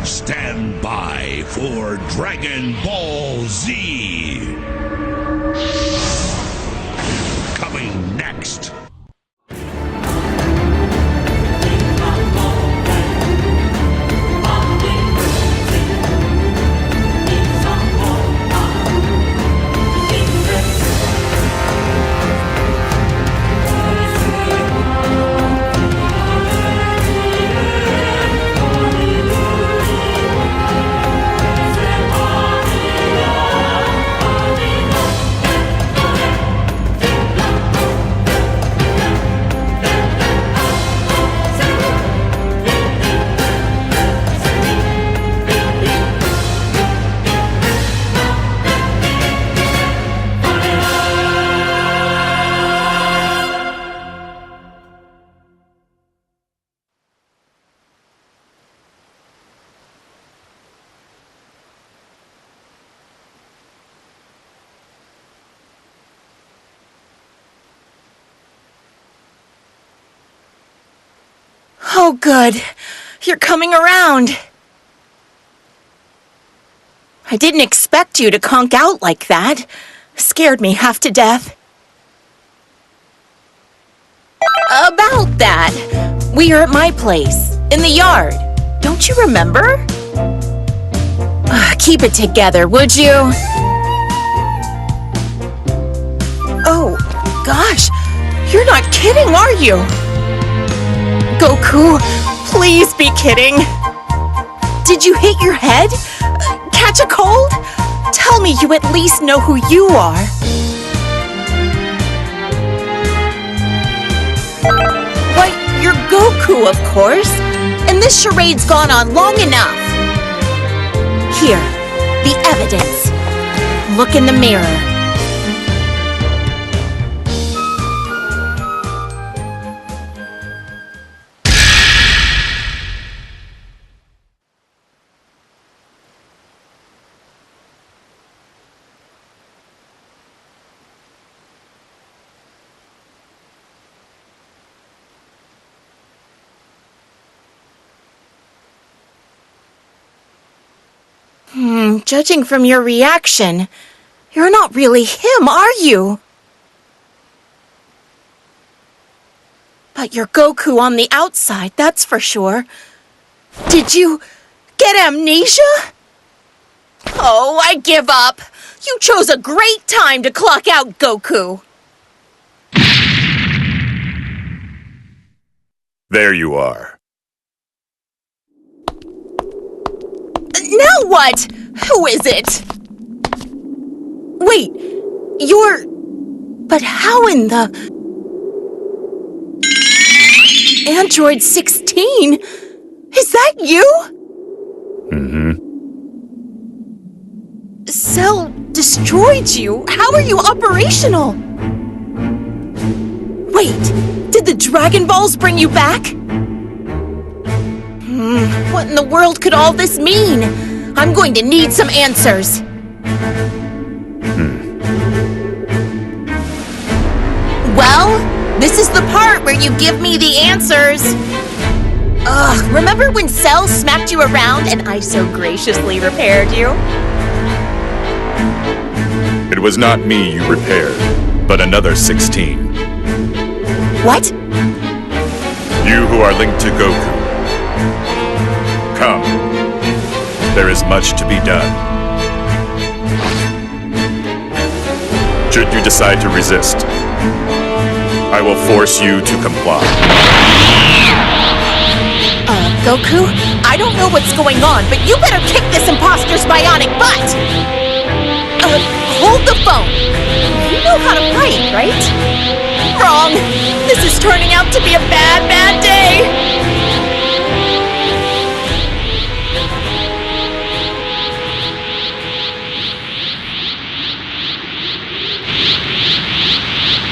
Stand by for Dragon Ball Z! Coming next! Oh, good. You're coming around. I didn't expect you to conk out like that. Scared me half to death. About that, we are at my place, in the yard. Don't you remember? Keep it together, would you? Oh, gosh. You're not kidding, are you? Goku, please be kidding. Did you hit your head? Catch a cold? Tell me you at least know who you are. Why, you're Goku, of course. And this charade's gone on long enough. Here, the evidence. Look in the mirror. Judging from your reaction, you're not really him, are you? But you're Goku on the outside, that's for sure. Did you get amnesia? Oh, I give up. You chose a great time to clock out, Goku. There you are. Now what? Who is it? Wait, you're... But how in the... Android 16? Is that you? Mm-hmm. Cell destroyed you? How are you operational? Wait, did the Dragon Balls bring you back? What in the world could all this mean? I'm going to need some answers. Well, this is the part where you give me the answers. Ugh, remember when Cell smacked you around and I so graciously repaired you? It was not me you repaired, but another 16. What? You who are linked to Goku. Come. There is much to be done. Should you decide to resist, I will force you to comply. Goku, I don't know what's going on, but you better kick this imposter's bionic butt! Hold the phone. You know how to fight, right? Wrong. This is turning out to be a bad, bad day.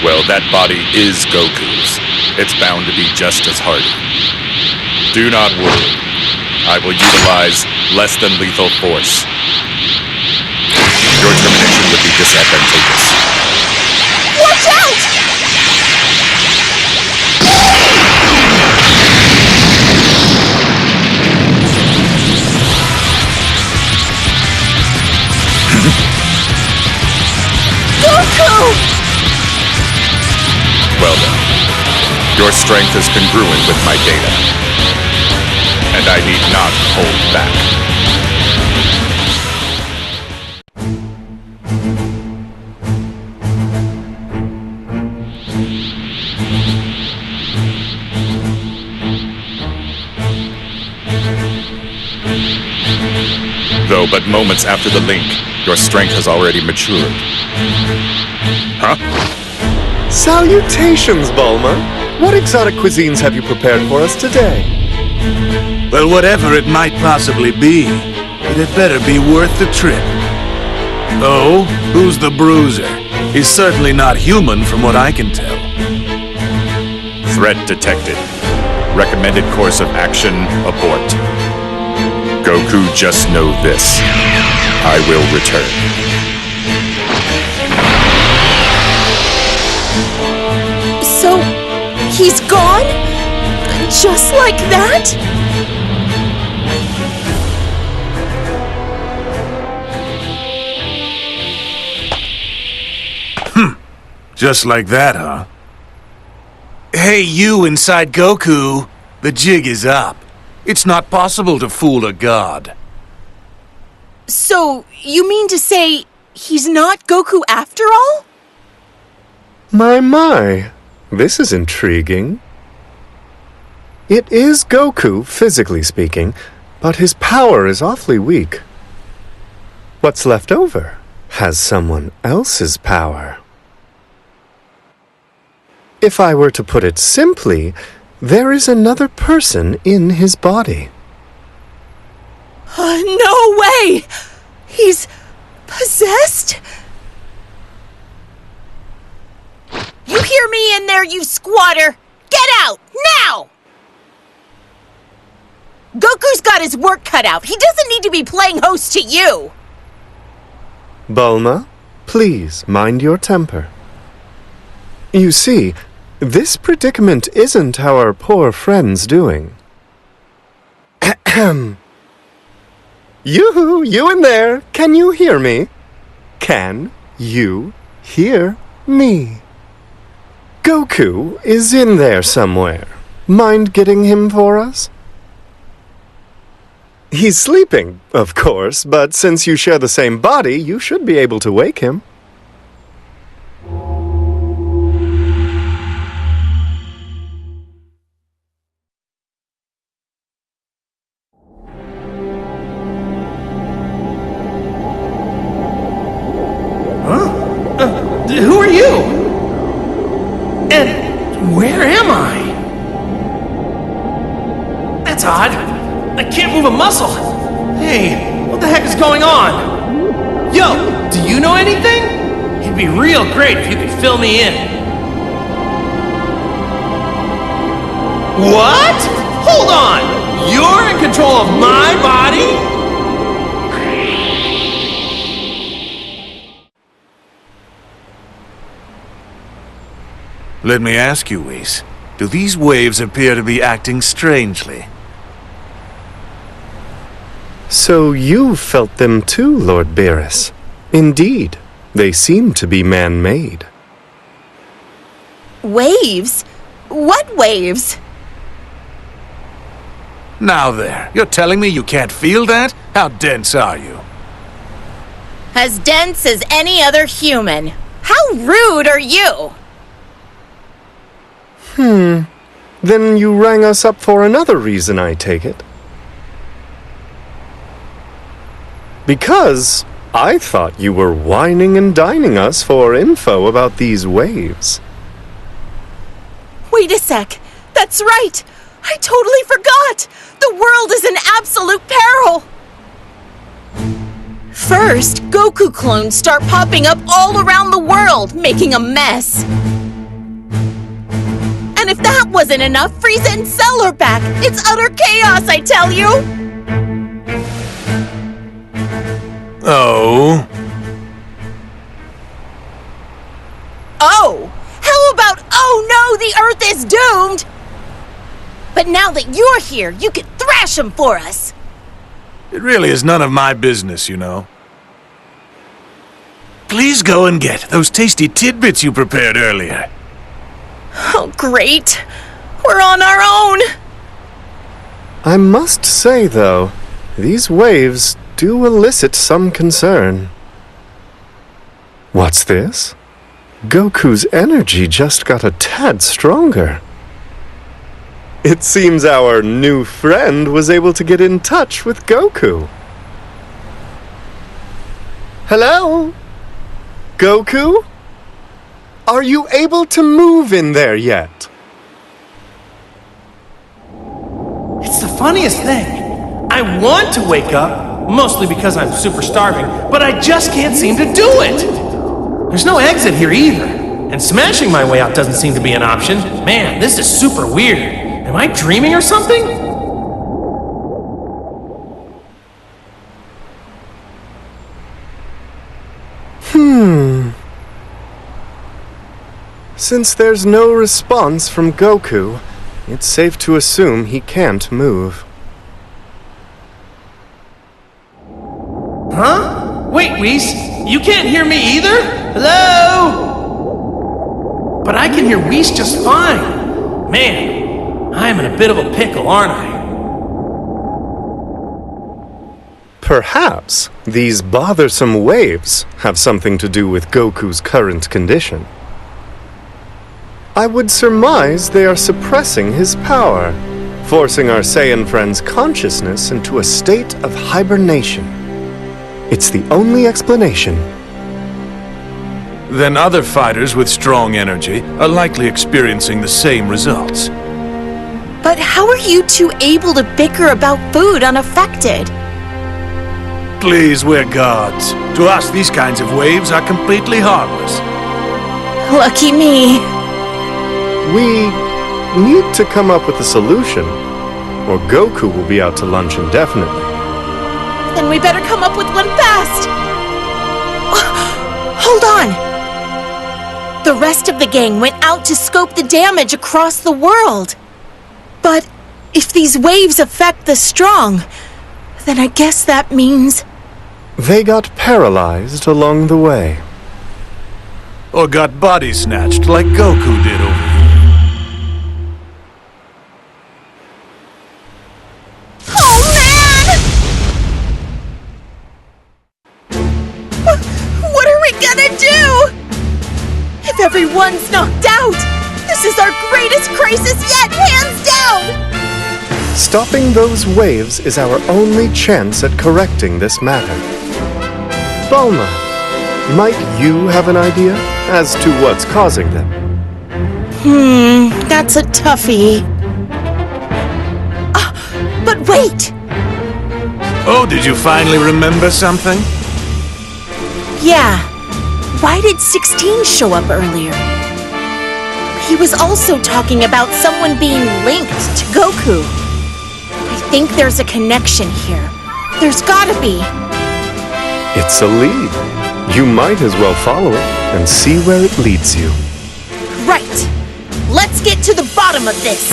Well, that body is Goku's. It's bound to be just as hardy. Do not worry. I will utilize less than lethal force. Your termination would be disadvantageous. Watch out! Your strength is congruent with my data, and I need not hold back. Though but moments after the link, your strength has already matured. Huh? Salutations, Bulma. What exotic cuisines have you prepared for us today? Well, whatever it might possibly be, it had better be worth the trip. Oh, who's the bruiser? He's certainly not human from what I can tell. Threat detected. Recommended course of action, abort. Goku, just know this. I will return. So, he's gone? Just like that? Just like that, huh? Hey, you inside Goku. The jig is up. It's not possible to fool a god. So, you mean to say he's not Goku after all? My. This is intriguing. It is Goku, physically speaking, but his power is awfully weak. What's left over has someone else's power. If I were to put it simply, there is another person in his body. No way! He's possessed? You hear me in there, you squatter! Get out, now! Goku's got his work cut out. He doesn't need to be playing host to you! Bulma, please mind your temper. You see, this predicament isn't our poor friend's doing. Ahem. You in there, can you hear me? Can you hear me? Goku is in there somewhere. Mind getting him for us? He's sleeping, of course, but since you share the same body, you should be able to wake him. Who are you? And where am I? That's odd. I can't move a muscle. Hey, what the heck is going on? Yo, do you know anything? It'd be real great if you could fill me in. What? Hold on! You're in control of my body? Let me ask you, Whis, do these waves appear to be acting strangely? So you felt them too, Lord Beerus. Indeed, they seem to be man-made. Waves? What waves? Now there, you're telling me you can't feel that? How dense are you? As dense as any other human. How rude are you? Then you rang us up for another reason, I take it. Because I thought you were whining and dining us for info about these waves. Wait a sec. That's right. I totally forgot. The world is in absolute peril. First, Goku clones start popping up all around the world, making a mess. And if that wasn't enough, Frieza and Cell are back. It's utter chaos, I tell you. Oh? Oh, how about, oh no, the Earth is doomed? But now that you're here, you can thrash them for us. It really is none of my business, you know. Please go and get those tasty tidbits you prepared earlier. Oh, great. We're on our own! I must say, though, these waves do elicit some concern. What's this? Goku's energy just got a tad stronger. It seems our new friend was able to get in touch with Goku. Hello? Goku? Are you able to move in there yet? It's the funniest thing. I want to wake up, mostly because I'm super starving, but I just can't seem to do it. There's no exit here either, and smashing my way out doesn't seem to be an option. Man, this is super weird. Am I dreaming or something? Since there's no response from Goku, it's safe to assume he can't move. Huh? Wait, Whis, you can't hear me either? Hello? But I can hear Whis just fine. Man, I'm in a bit of a pickle, aren't I? Perhaps these bothersome waves have something to do with Goku's current condition. I would surmise they are suppressing his power, forcing our Saiyan friend's consciousness into a state of hibernation. It's the only explanation. Then other fighters with strong energy are likely experiencing the same results. But how are you two able to bicker about food unaffected? Please, we're gods. To us, these kinds of waves are completely harmless. Lucky me. We need to come up with a solution, or Goku will be out to lunch indefinitely. Then we better come up with one fast. Hold on. The rest of the gang went out to scope the damage across the world. But if these waves affect the strong, then I guess that means... They got paralyzed along the way. Or got body snatched like Goku did over here. Oh, man! What are we gonna do? If everyone's knocked out, this is our greatest crisis yet, hands down! Stopping those waves is our only chance at correcting this matter. Bulma, might you have an idea as to what's causing them? That's a toughie. But wait! Oh, did you finally remember something? Yeah. Why did 16 show up earlier? He was also talking about someone being linked to Goku. I think there's a connection here. There's gotta be. It's a lead. You might as well follow it and see where it leads you. Right. Let's get to the bottom of this.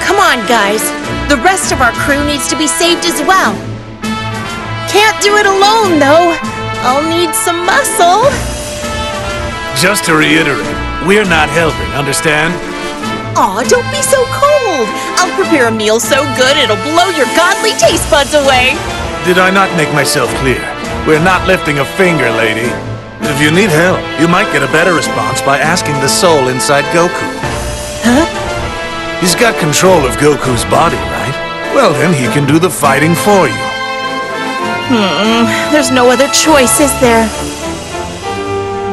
Come on, guys. The rest of our crew needs to be saved as well. Can't do it alone, though. I'll need some muscle. Just to reiterate, we're not helping, understand? Aw, don't be so cold. I'll prepare a meal so good it'll blow your godly taste buds away. Did I not make myself clear? We're not lifting a finger, lady. If you need help, you might get a better response by asking the soul inside Goku. Huh? He's got control of Goku's body, right? Well, then he can do the fighting for you. There's no other choice, is there?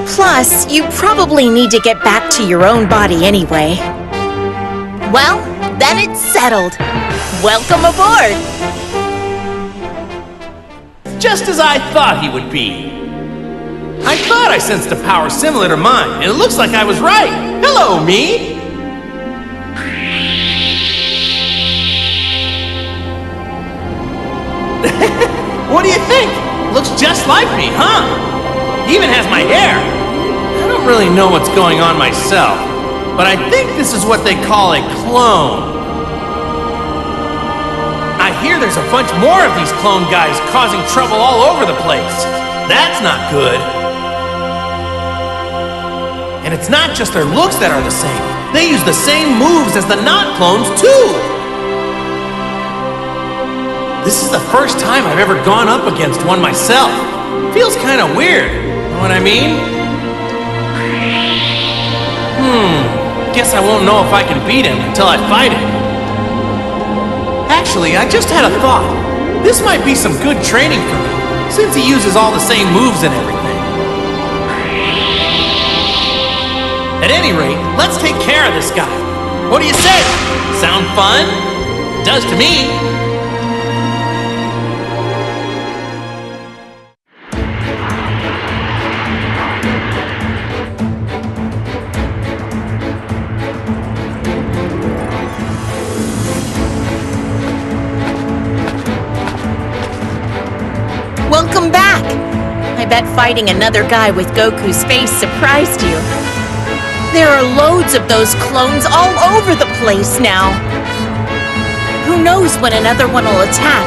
Plus, you probably need to get back to your own body anyway. Well, then it's settled. Welcome aboard! Just as I thought he would be. I thought I sensed a power similar to mine, and it looks like I was right. Hello, me! What do you think? Looks just like me, huh? He even has my hair. I don't really know what's going on myself, but I think this is what they call a clone. I hear there's a bunch more of these clone guys causing trouble all over the place. That's not good. And And it's not just their looks that are the same. They use the same moves as the not clones, too! This is the first time I've ever gone up against one myself. Feels kinda weird, know what I mean? Guess I won't know if I can beat him until I fight him. Actually, I just had a thought. This might be some good training for me, since he uses all the same moves and everything. At any rate, let's take care of this guy. What do you say? Sound fun? Does to me. Welcome back! I bet fighting another guy with Goku's face surprised you. There are loads of those clones all over the place now. Who knows when another one will attack?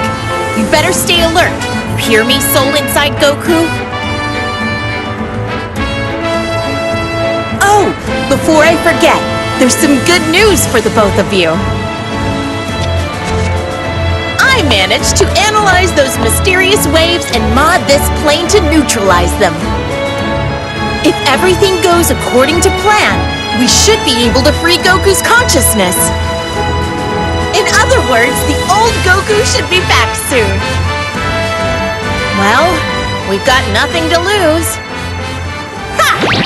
You better stay alert. You hear me, soul inside Goku? Oh, before I forget, there's some good news for the both of you. I managed to analyze those mysterious waves and mod this plane to neutralize them. If everything goes according to plan, we should be able to free Goku's consciousness. In other words, the old Goku should be back soon. Well, we've got nothing to lose. Ha!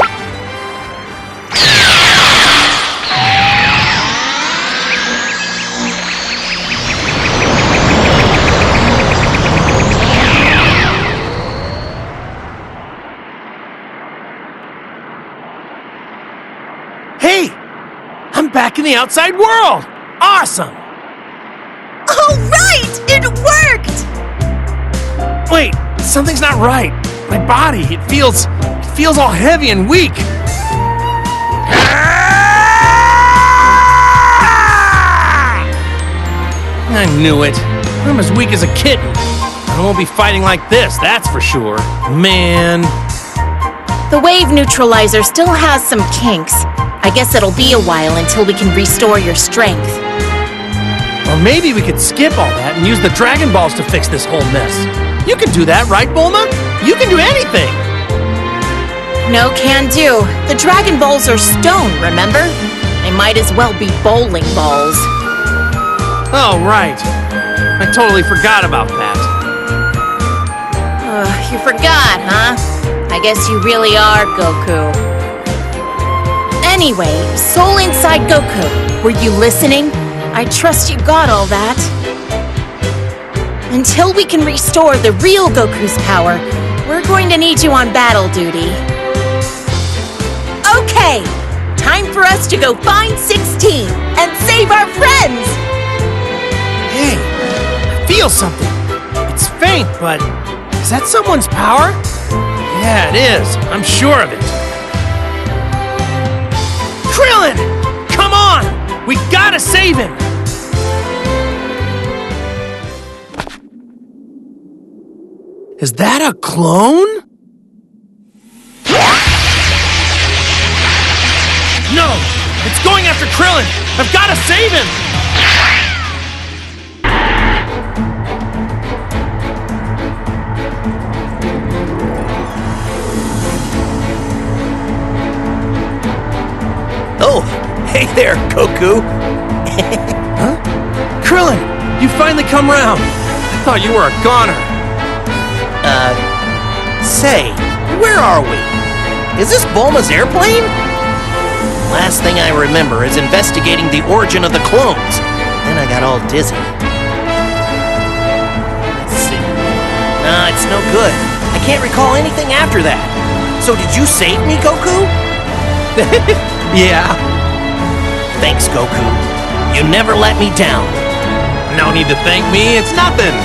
Hey! I'm back in the outside world! Awesome! All right! It worked! Wait, something's not right. My body, it feels all heavy and weak. I knew it. I'm as weak as a kitten. I won't be fighting like this, that's for sure. Man. The wave neutralizer still has some kinks. I guess it'll be a while until we can restore your strength. Or maybe we could skip all that and use the Dragon Balls to fix this whole mess. You can do that, right, Bulma? You can do anything! No can do. The Dragon Balls are stone, remember? They might as well be bowling balls. Oh, right. I totally forgot about that. You forgot, huh? I guess you really are Goku. Anyway, soul inside Goku, were you listening? I trust you got all that. Until we can restore the real Goku's power, we're going to need you on battle duty. Okay, time for us to go find 16 and save our friends! Hey, I feel something. It's faint, but is that someone's power? Yeah, it is. I'm sure of it. Krillin! Come on! We gotta save him! Is that a clone? No! It's going after Krillin! I've gotta save him! Oh, hey there, Goku. Huh? Krillin, you finally come round. I thought you were a goner. Say, where are we? Is this Bulma's airplane? Last thing I remember is investigating the origin of the clones. Then I got all dizzy. Let's see. Nah, it's no good. I can't recall anything after that. So did you save me, Goku? Yeah. Thanks, Goku. You never let me down. No need to thank me, it's nothing.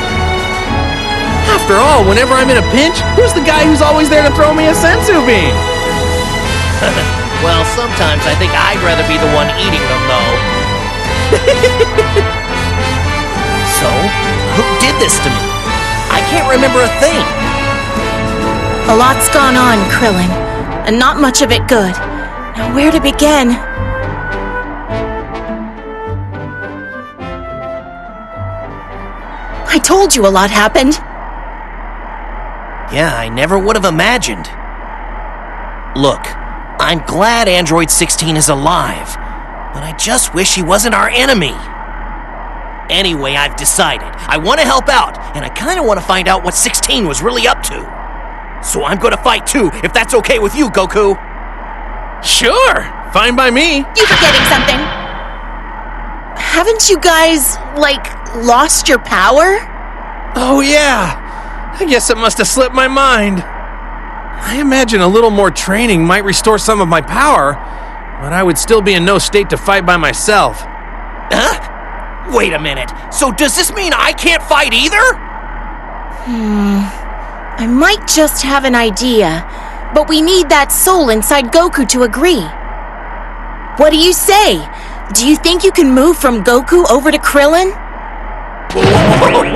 After all, whenever I'm in a pinch, who's the guy who's always there to throw me a senzu bean? Well, sometimes I think I'd rather be the one eating them, though. So, who did this to me? I can't remember a thing. A lot's gone on, Krillin, and not much of it good. Now where to begin? I told you a lot happened. Yeah, I never would have imagined. Look, I'm glad Android 16 is alive, but I just wish he wasn't our enemy. Anyway, I've decided. I want to help out, and I kind of want to find out what 16 was really up to. So I'm going to fight too, if that's okay with you, Goku. Sure, fine by me. You forgetting something? Haven't you guys, like, lost your power? Oh yeah, I guess it must have slipped my mind. I imagine a little more training might restore some of my power, but I would still be in no state to fight by myself. Huh? Wait a minute, so does this mean I can't fight either? I might just have an idea, but we need that soul inside Goku to agree. What do you say? Do you think you can move from Goku over to Krillin?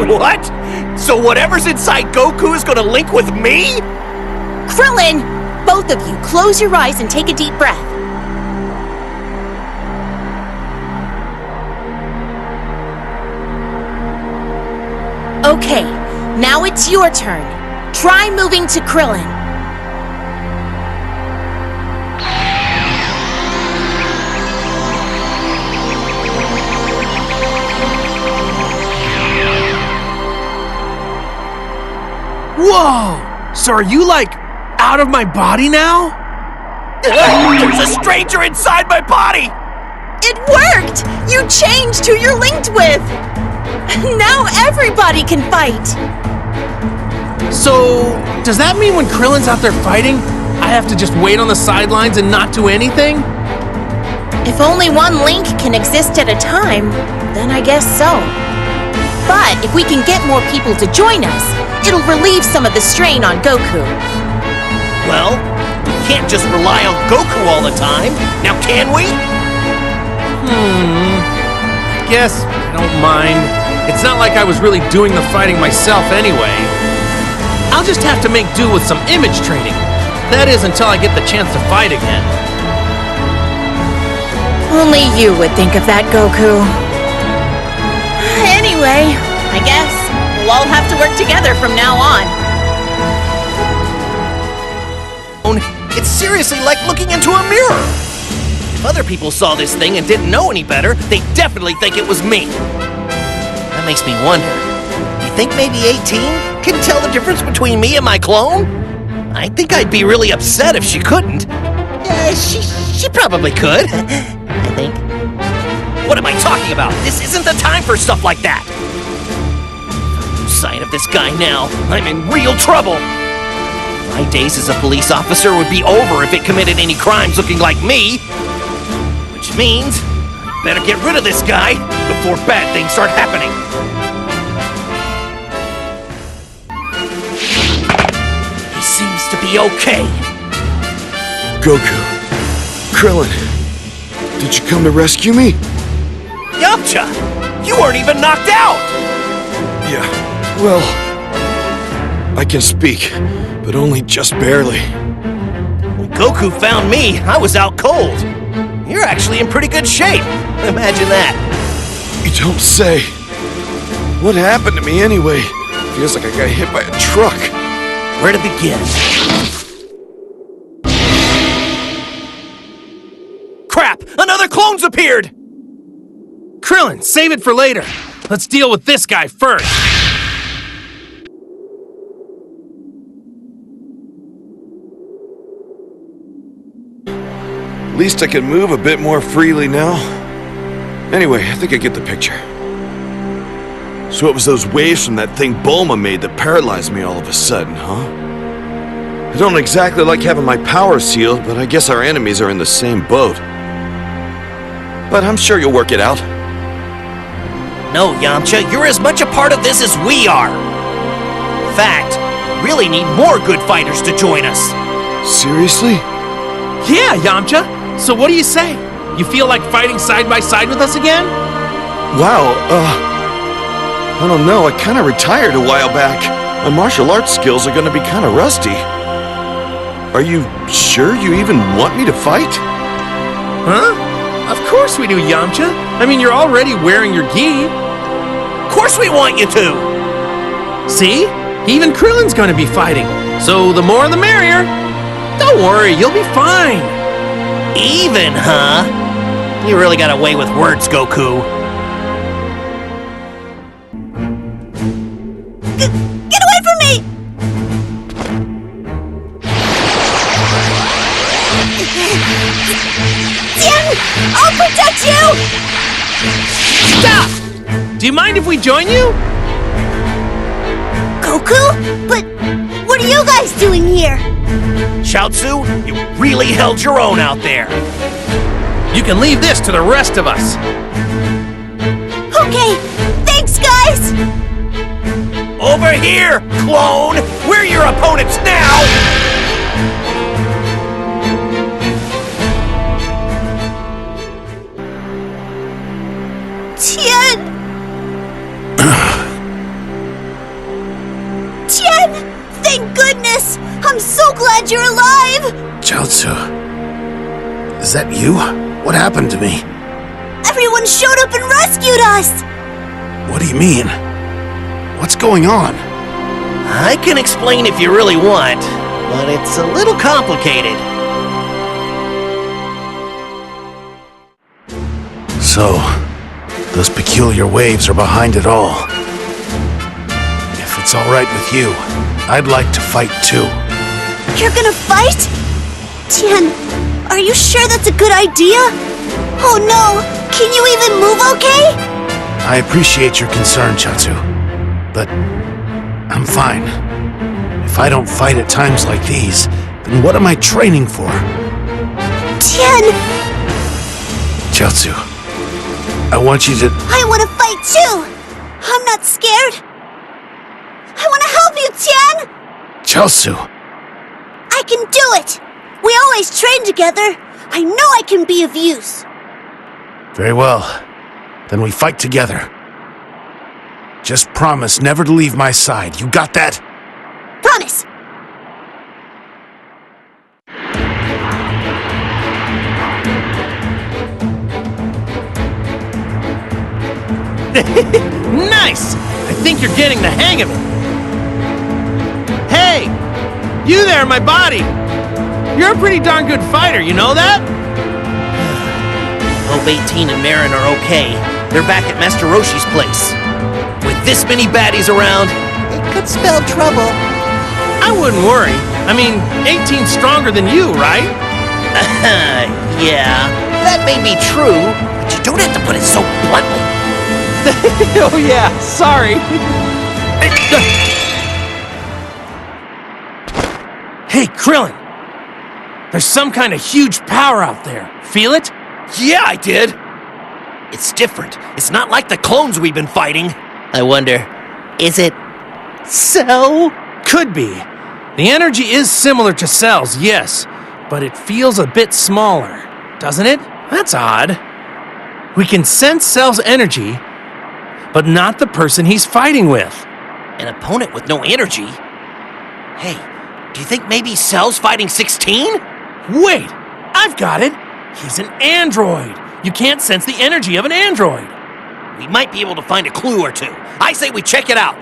What? So whatever's inside Goku is gonna link with me? Krillin! Both of you, close your eyes and take a deep breath. Okay, now it's your turn. Try moving to Krillin. Whoa! So are you, like, out of my body now? There's a stranger inside my body! It worked! You changed who you're linked with! Now everybody can fight! So, does that mean when Krillin's out there fighting, I have to just wait on the sidelines and not do anything? If only one link can exist at a time, then I guess so. But if we can get more people to join us, it'll relieve some of the strain on Goku. Well, we can't just rely on Goku all the time. Now can we? I guess I don't mind. It's not like I was really doing the fighting myself anyway. I'll just have to make do with some image training. That is until I get the chance to fight again. Only you would think of that, Goku. Anyway, I guess we'll all have to work together from now on. It's seriously like looking into a mirror. If other people saw this thing and didn't know any better, they'd definitely think it was me. That makes me wonder. You think maybe 18 can tell the difference between me and my clone? I think I'd be really upset if she couldn't. Yeah, she probably could. I think. What am I talking about? This isn't the time for stuff like that. Sight of this guy now, I'm in real trouble. My days as a police officer would be over if it committed any crimes looking like me. Which means, I better get rid of this guy before bad things start happening. He seems to be okay. Goku. Krillin. Did you come to rescue me? Yamcha! You weren't even knocked out! Yeah, well... I can speak, but only just barely. When Goku found me, I was out cold. You're actually in pretty good shape. Imagine that. You don't say. What happened to me anyway? Feels like I got hit by a truck. Where to begin? Crap! Another clone's appeared! Krillin, save it for later. Let's deal with this guy first. At least I can move a bit more freely now. Anyway, I think I get the picture. So it was those waves from that thing Bulma made that paralyzed me all of a sudden, huh? I don't exactly like having my power sealed, but I guess our enemies are in the same boat. But I'm sure you'll work it out. No, Yamcha, you're as much a part of this as we are. In fact, we really need more good fighters to join us. Seriously? Yeah, Yamcha. So what do you say? You feel like fighting side by side with us again? Wow, I don't know, I kinda retired a while back. My martial arts skills are gonna be kinda rusty. Are you sure you even want me to fight? Huh? Of course we do, Yamcha. I mean, you're already wearing your gi. Of course we want you to! See? Even Krillin's gonna be fighting. So the more the merrier. Don't worry, you'll be fine. Even, huh? You really got away with words, Goku. Get away from me! Tien, I'll protect you! Stop! Do you mind if we join you? Goku? But what are you guys doing here? Chaozu, you really held your own out there. You can leave this to the rest of us. Okay, thanks, guys! Over here, clone! We're your opponents now! Tien! Tien! Thank goodness! I'm so glad you're alive! Chaozu, is that you? What happened to me? Everyone showed up and rescued us! What do you mean? What's going on? I can explain if you really want, but it's a little complicated. So, those peculiar waves are behind it all. If it's all right with you, I'd like to fight too. You're gonna fight? Tien, are you sure that's a good idea? Oh no, can you even move okay? I appreciate your concern, Chaozu, but I'm fine. If I don't fight at times like these, then what am I training for? Tien! Chaozu, I want you to... I want to fight too! I'm not scared! I want to help you, Tien! Chaozu! I can do it! We always train together! I know I can be of use! Very well. Then we fight together. Just promise never to leave my side. You got that? Promise! Nice! I think you're getting the hang of it. Hey! You there, my body! You're a pretty darn good fighter, you know that? Hope 18 and Marin are okay. They're back at Master Roshi's place. With this many baddies around, it could spell trouble. I wouldn't worry. I mean, 18's stronger than you, right? Yeah, that may be true, but you don't have to put it so bluntly. Oh yeah, sorry. Hey, Krillin! There's some kind of huge power out there. Feel it? Yeah, I did. It's different. It's not like the clones we've been fighting. I wonder, is it Cell? Could be. The energy is similar to Cell's, yes, but it feels a bit smaller, doesn't it? That's odd. We can sense Cell's energy, but not the person he's fighting with. An opponent with no energy? Hey, do you think maybe Cell's fighting 16? Wait, I've got it. He's an android. You can't sense the energy of an android. We might be able to find a clue or two. I say we check it out.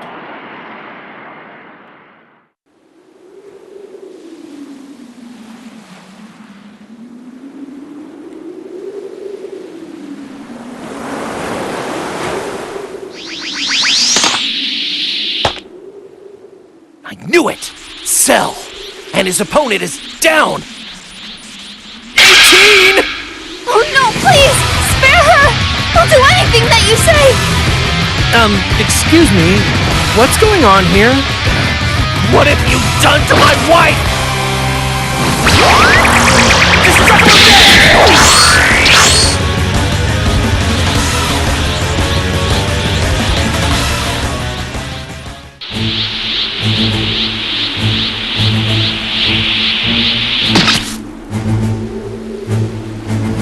I knew it! Cell! And his opponent is down! 18! Oh no, please! Spare her! I'll do anything that you say! Excuse me. What's going on here? What have you done to my wife?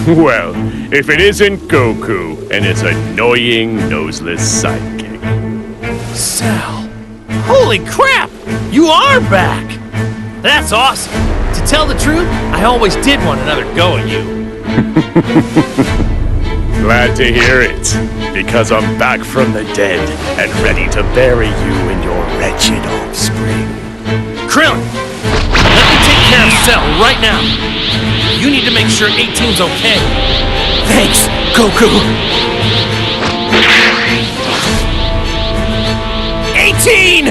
Well, if it isn't Goku and his annoying noseless sidekick. Cell. Holy crap! You are back! That's awesome! To tell the truth, I always did want another go at you. Glad to hear it, because I'm back from the dead and ready to bury you and your wretched offspring. Krillin! Let me take care of Cell right now. You need to make sure 18's okay. Thanks, Goku. 18!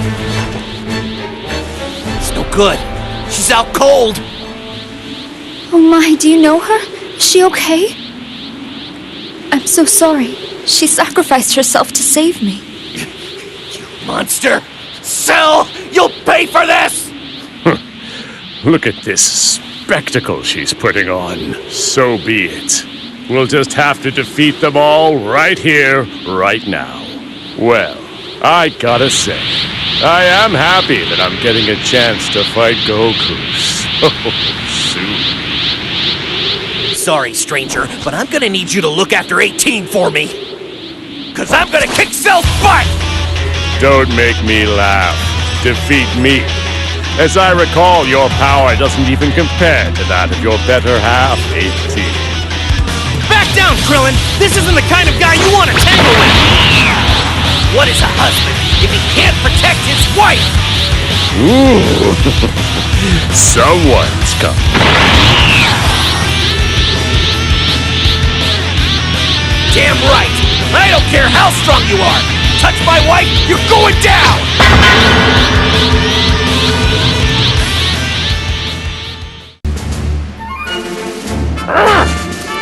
It's no good. She's out cold. Oh my, do you know her? Is she okay? I'm so sorry. She sacrificed herself to save me. Monster! Cell! You'll pay for this! Look at this spectacle she's putting on. So be it. We'll just have to defeat them all right here, right now. Well, I gotta say, I am happy that I'm getting a chance to fight Goku so soon. Sorry, stranger, but I'm gonna need you to look after 18 for me. 'Cause I'm gonna kick Cell's butt! Don't make me laugh. Defeat me. As I recall, your power doesn't even compare to that of your better half, 18. Back down, Krillin! This isn't the kind of guy you want to tangle with! What is a husband if he can't protect his wife? Ooh. Someone's coming. Damn right! I don't care how strong you are! Touch my wife, you're going down!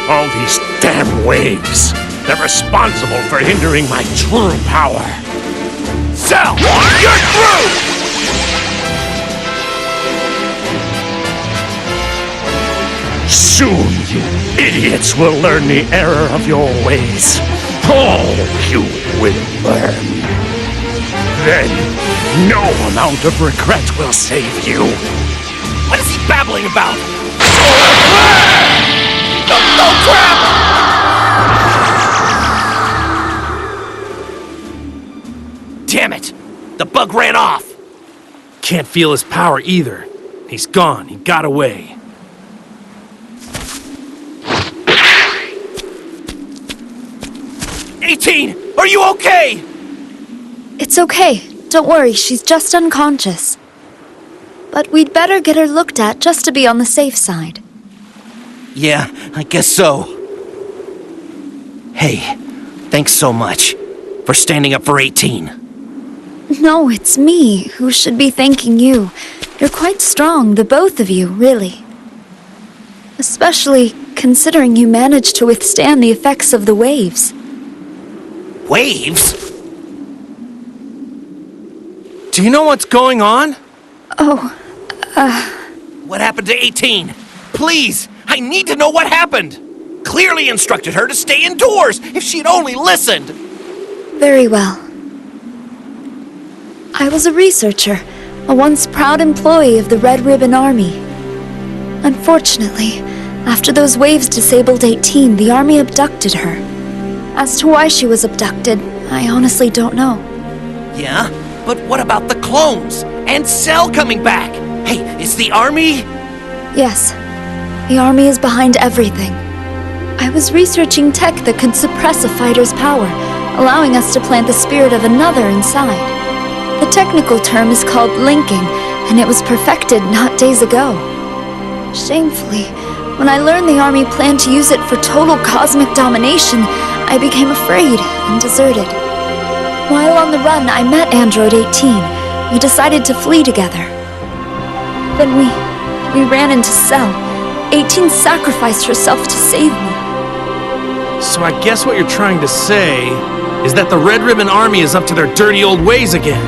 All these damn waves. They're responsible for hindering my true power. Cell, you're through! Soon, you idiots will learn the error of your ways. All you will learn. Then, no amount of regret will save you. What is he babbling about? Oh crap! Damn it! The bug ran off! Can't feel his power either. He's gone. He got away. Are you okay? It's okay. Don't worry, she's just unconscious. But we'd better get her looked at just to be on the safe side. Yeah, I guess so. Hey, thanks so much for standing up for 18. No, it's me who should be thanking you. You're quite strong, the both of you, really. Especially considering you managed to withstand the effects of the waves. Waves? Do you know what's going on? Oh, What happened to 18? Please, I need to know what happened. Clearly instructed her to stay indoors if she'd only listened. very well. I was a researcher, a once proud employee of the Red Ribbon Army. Unfortunately, after those waves disabled 18, the Army abducted her. As to why she was abducted, I honestly don't know. Yeah, but what about the clones? And Cell coming back? Hey, is the Army? Yes, the Army is behind everything. I was researching tech that could suppress a fighter's power, allowing us to plant the spirit of another inside. The technical term is called linking, and it was perfected not days ago. Shamefully, when I learned the Army planned to use it for total cosmic domination, I became afraid and deserted. While on the run, I met Android 18. We decided to flee together. Then we ran into Cell. 18 sacrificed herself to save me. So I guess what you're trying to say is that the Red Ribbon Army is up to their dirty old ways again.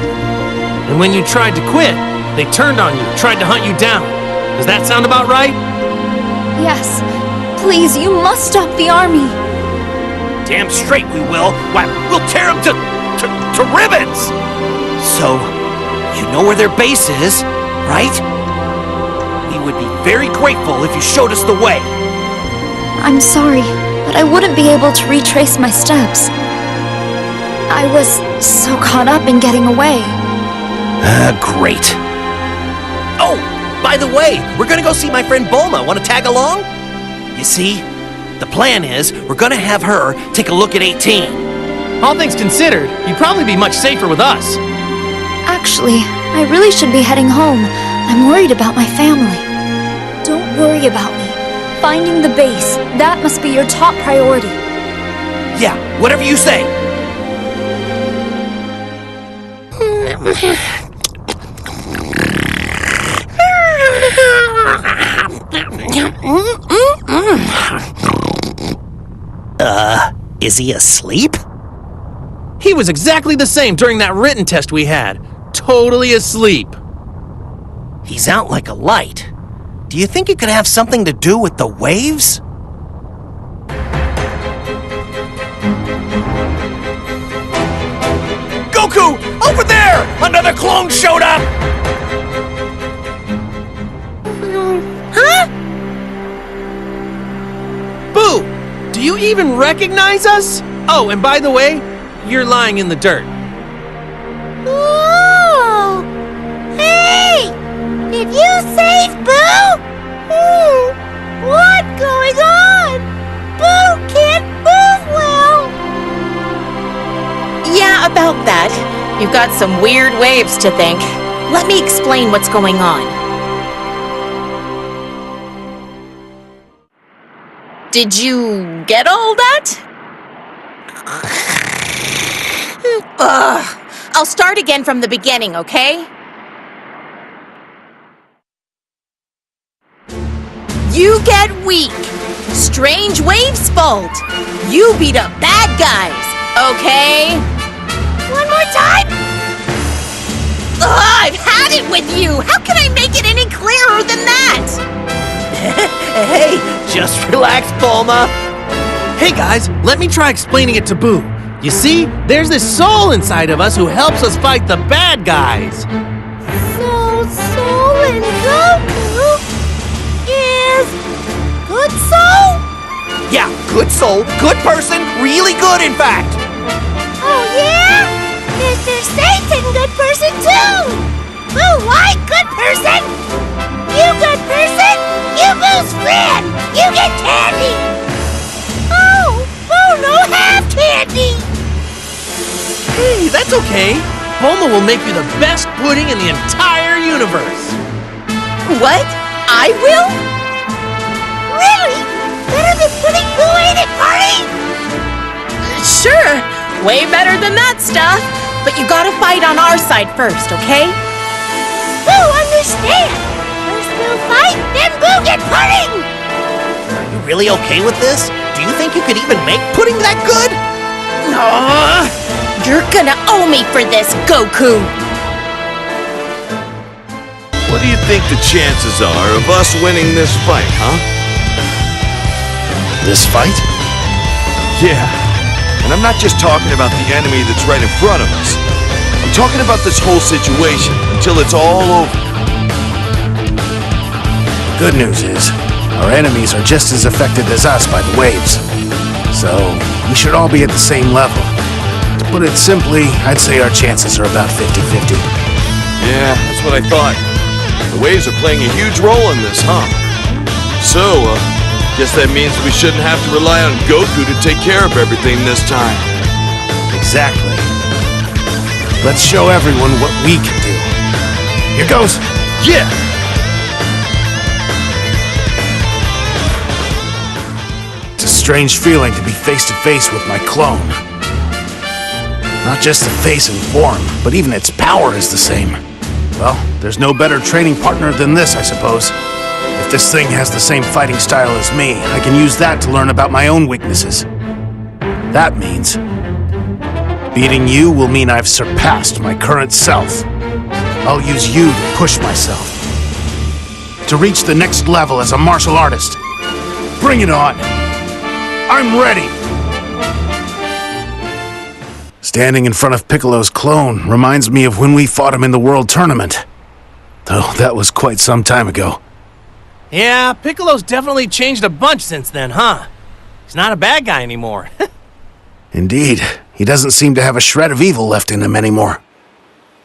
And when you tried to quit, they turned on you, tried to hunt you down. Does that sound about right? Yes. Please, you must stop the Army. Damn straight we will. Why, we'll tear them to ribbons! So, you know where their base is, right? We would be very grateful if you showed us the way. I'm sorry, but I wouldn't be able to retrace my steps. I was so caught up in getting away. Great. Oh, by the way, we're gonna go see my friend Bulma. Want to tag along? You see, The plan is, we're gonna have her take a look at 18. All things considered, you'd probably be much safer with us. Actually, I really should be heading home. I'm worried about my family. Don't worry about me. Finding the base, that must be your top priority. Yeah, whatever you say. Is he asleep? He was exactly the same during that written test we had. Totally asleep. He's out like a light. Do you think it could have something to do with the waves? Goku! Over there! Another clone showed up! Huh? Boo! Do you even recognize us? Oh, and by the way, you're lying in the dirt. Oh! Hey! Did you save Boo? What's going on? Boo can't move well. Yeah, about that. You've got some weird waves to think. Let me explain what's going on. Did you get all that? Ugh. I'll start again from the beginning, okay? You get weak. Strange Wave's fault. You beat up bad guys, okay? One more time? Ugh, I've had it with you. How can I make it any clearer than that? Hey, just relax, Bulma. Hey guys, let me try explaining it to Boo. You see, there's this soul inside of us who helps us fight the bad guys. So, Soul and Goku is good soul? Yeah, good soul, good person, really good, in fact. Oh, yeah? Mr. Satan, good person too! Boo White, good person! You good person! You Boo's friend! You get candy! Oh, Boo no have candy! Hey, that's okay. Bulma will make you the best pudding in the entire universe. What? I will? Really? Better than putting Boo in at party? Sure, way better than that stuff. But you gotta fight on our side first, okay? Boo, understand! First Boo fight, then Boo get pudding! Are you really okay with this? Do you think you could even make pudding that good? You're gonna owe me for this, Goku! What do you think the chances are of us winning this fight, huh? This fight? Yeah. And I'm not just talking about the enemy that's right in front of us. I'm talking about this whole situation until it's all over. Good news is, our enemies are just as affected as us by the waves. So, we should all be at the same level. To put it simply, I'd say our chances are about 50-50. Yeah, that's what I thought. The waves are playing a huge role in this, huh? So, guess that means we shouldn't have to rely on Goku to take care of everything this time. Exactly. Let's show everyone what we can do. Here goes. Yeah! It's a strange feeling to be face to face with my clone. Not just the face and form, but even its power is the same. Well, there's no better training partner than this, I suppose. If this thing has the same fighting style as me, I can use that to learn about my own weaknesses. That means beating you will mean I've surpassed my current self. I'll use you to push myself. To reach the next level as a martial artist. Bring it on! I'm ready! Standing in front of Piccolo's clone reminds me of when we fought him in the World Tournament. Though that was quite some time ago. Yeah, Piccolo's definitely changed a bunch since then, huh? He's not a bad guy anymore. Indeed, he doesn't seem to have a shred of evil left in him anymore.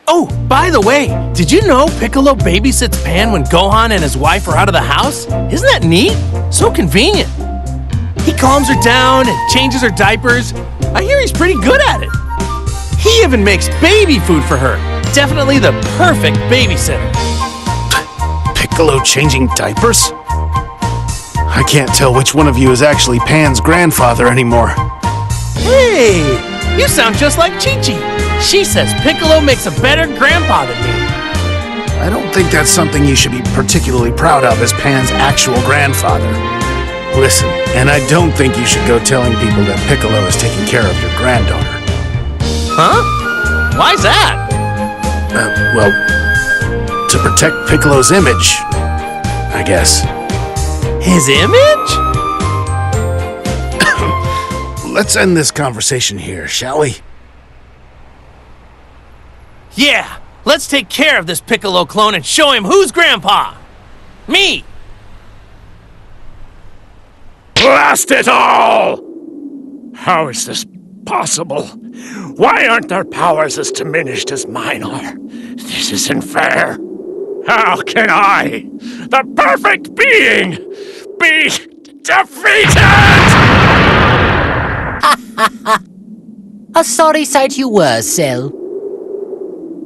Oh, by the way, did you know Piccolo babysits Pan when Gohan and his wife are out of the house? Isn't that neat? So convenient. He calms her down and changes her diapers. I hear he's pretty good at it. He even makes baby food for her. Definitely the perfect babysitter. Piccolo changing diapers? I can't tell which one of you is actually Pan's grandfather anymore. Hey, you sound just like Chi-Chi. She says Piccolo makes a better grandpa than me. I don't think that's something you should be particularly proud of as Pan's actual grandfather. Listen, and I don't think you should go telling people that Piccolo is taking care of your granddaughter. Huh? Why's that? Well, to protect Piccolo's image, I guess. His image? Let's end this conversation here, shall we? Yeah, let's take care of this Piccolo clone and show him who's grandpa. Me! Blast it all! How is this possible? Why aren't their powers as diminished as mine are? This isn't fair. How can I, the perfect being, be defeated? A sorry sight you were, Cell.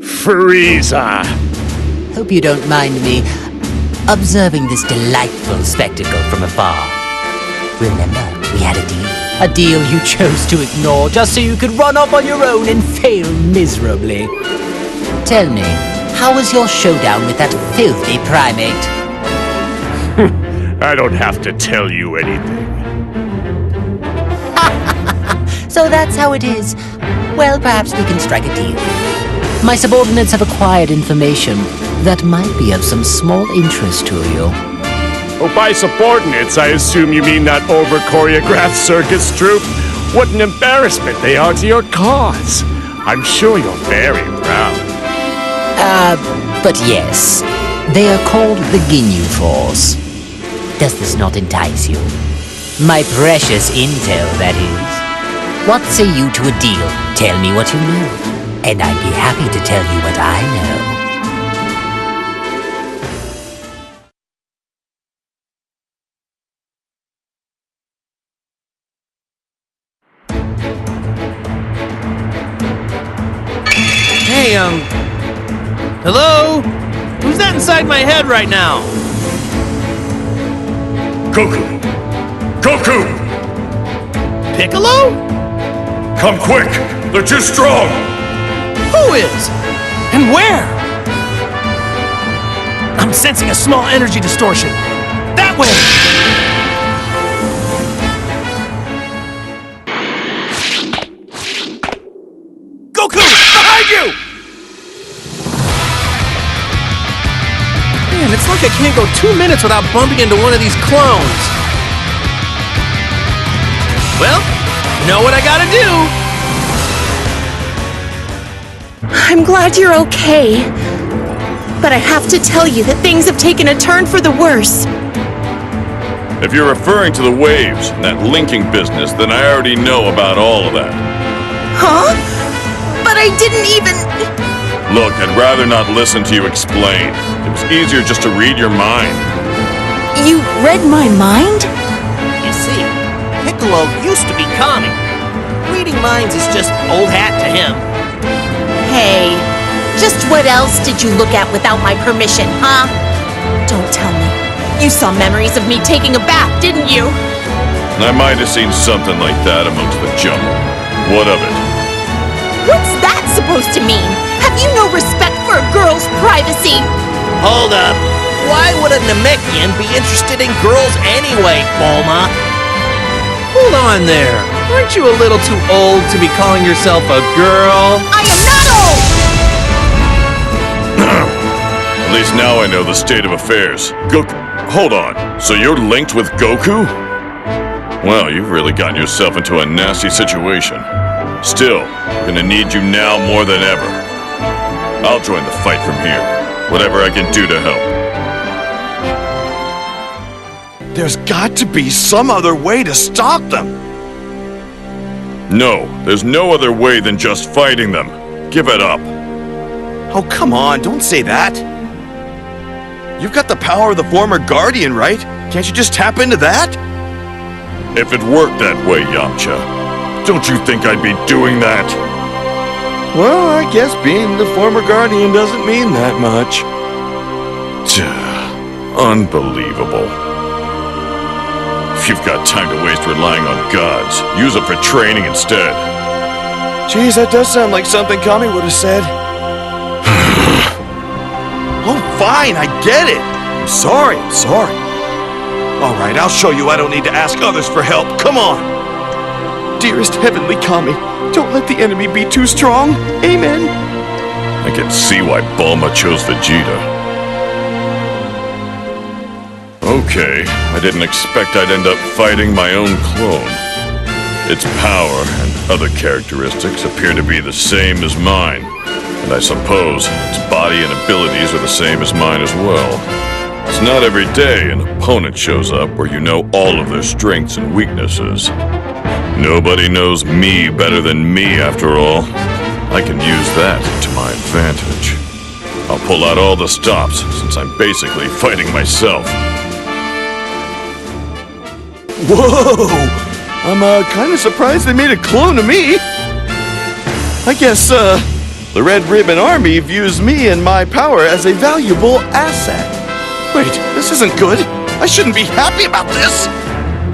Frieza. Hope you don't mind me observing this delightful spectacle from afar. Remember, we had a deal. A deal you chose to ignore just so you could run off on your own and fail miserably. Tell me, how was your showdown with that filthy primate? I don't have to tell you anything. So that's how it is. Well, perhaps we can strike a deal. My subordinates have acquired information that might be of some small interest to you. Oh, by subordinates, I assume you mean that over-choreographed circus troupe? What an embarrassment they are to your cause. I'm sure you're very proud. But yes. They are called the Ginyu Force. Does this not entice you? My precious intel, that is. What say you to a deal? Tell me what you know, and I'd be happy to tell you what I know. Hey, hello? Who's that inside my head right now? Goku! Goku! Piccolo? Come quick! They're too strong! Who is? And where? I'm sensing a small energy distortion. That way! Goku! Behind you! Man, it's like I can't go 2 minutes without bumping into one of these clones. Well, you know what I gotta do. I'm glad you're okay. But I have to tell you that things have taken a turn for the worse. If you're referring to the waves and that linking business, then I already know about all of that. Huh? But I didn't even... Look, I'd rather not listen to you explain. It was easier just to read your mind. You read my mind? You see, Piccolo used to be calming. Reading minds is just old hat to him. Hey, just what else did you look at without my permission, huh? Don't tell me. You saw memories of me taking a bath, didn't you? I might have seen something like that amongst the jumble. What of it? What's that supposed to mean? Have you no respect for a girl's privacy? Hold up. Why would a Namekian be interested in girls anyway, Bulma? Hold on there. Aren't you a little too old to be calling yourself a girl? I am not old! At least now I know the state of affairs. Goku, hold on. So you're linked with Goku? Well, you've really gotten yourself into a nasty situation. Still, gonna need you now more than ever. I'll join the fight from here. Whatever I can do to help. There's got to be some other way to stop them. No, there's no other way than just fighting them. Give it up. Oh, come on, don't say that. You've got the power of the former Guardian, right? Can't you just tap into that? If it worked that way, Yamcha, don't you think I'd be doing that? Well, I guess being the former Guardian doesn't mean that much. Unbelievable. If you've got time to waste relying on gods, use them for training instead. Geez, that does sound like something Kami would have said. Oh, fine, I get it. I'm sorry. All right, I'll show you I don't need to ask others for help. Come on. Dearest Heavenly Kami, don't let the enemy be too strong. Amen. I can see why Bulma chose Vegeta. Okay, I didn't expect I'd end up fighting my own clone. Its power and other characteristics appear to be the same as mine, and I suppose its body and abilities are the same as mine as well. It's not every day an opponent shows up where you know all of their strengths and weaknesses. Nobody knows me better than me, after all. I can use that to my advantage. I'll pull out all the stops, since I'm basically fighting myself. Whoa! I'm kind of surprised they made a clone of me. I guess, the Red Ribbon Army views me and my power as a valuable asset. Wait, this isn't good. I shouldn't be happy about this.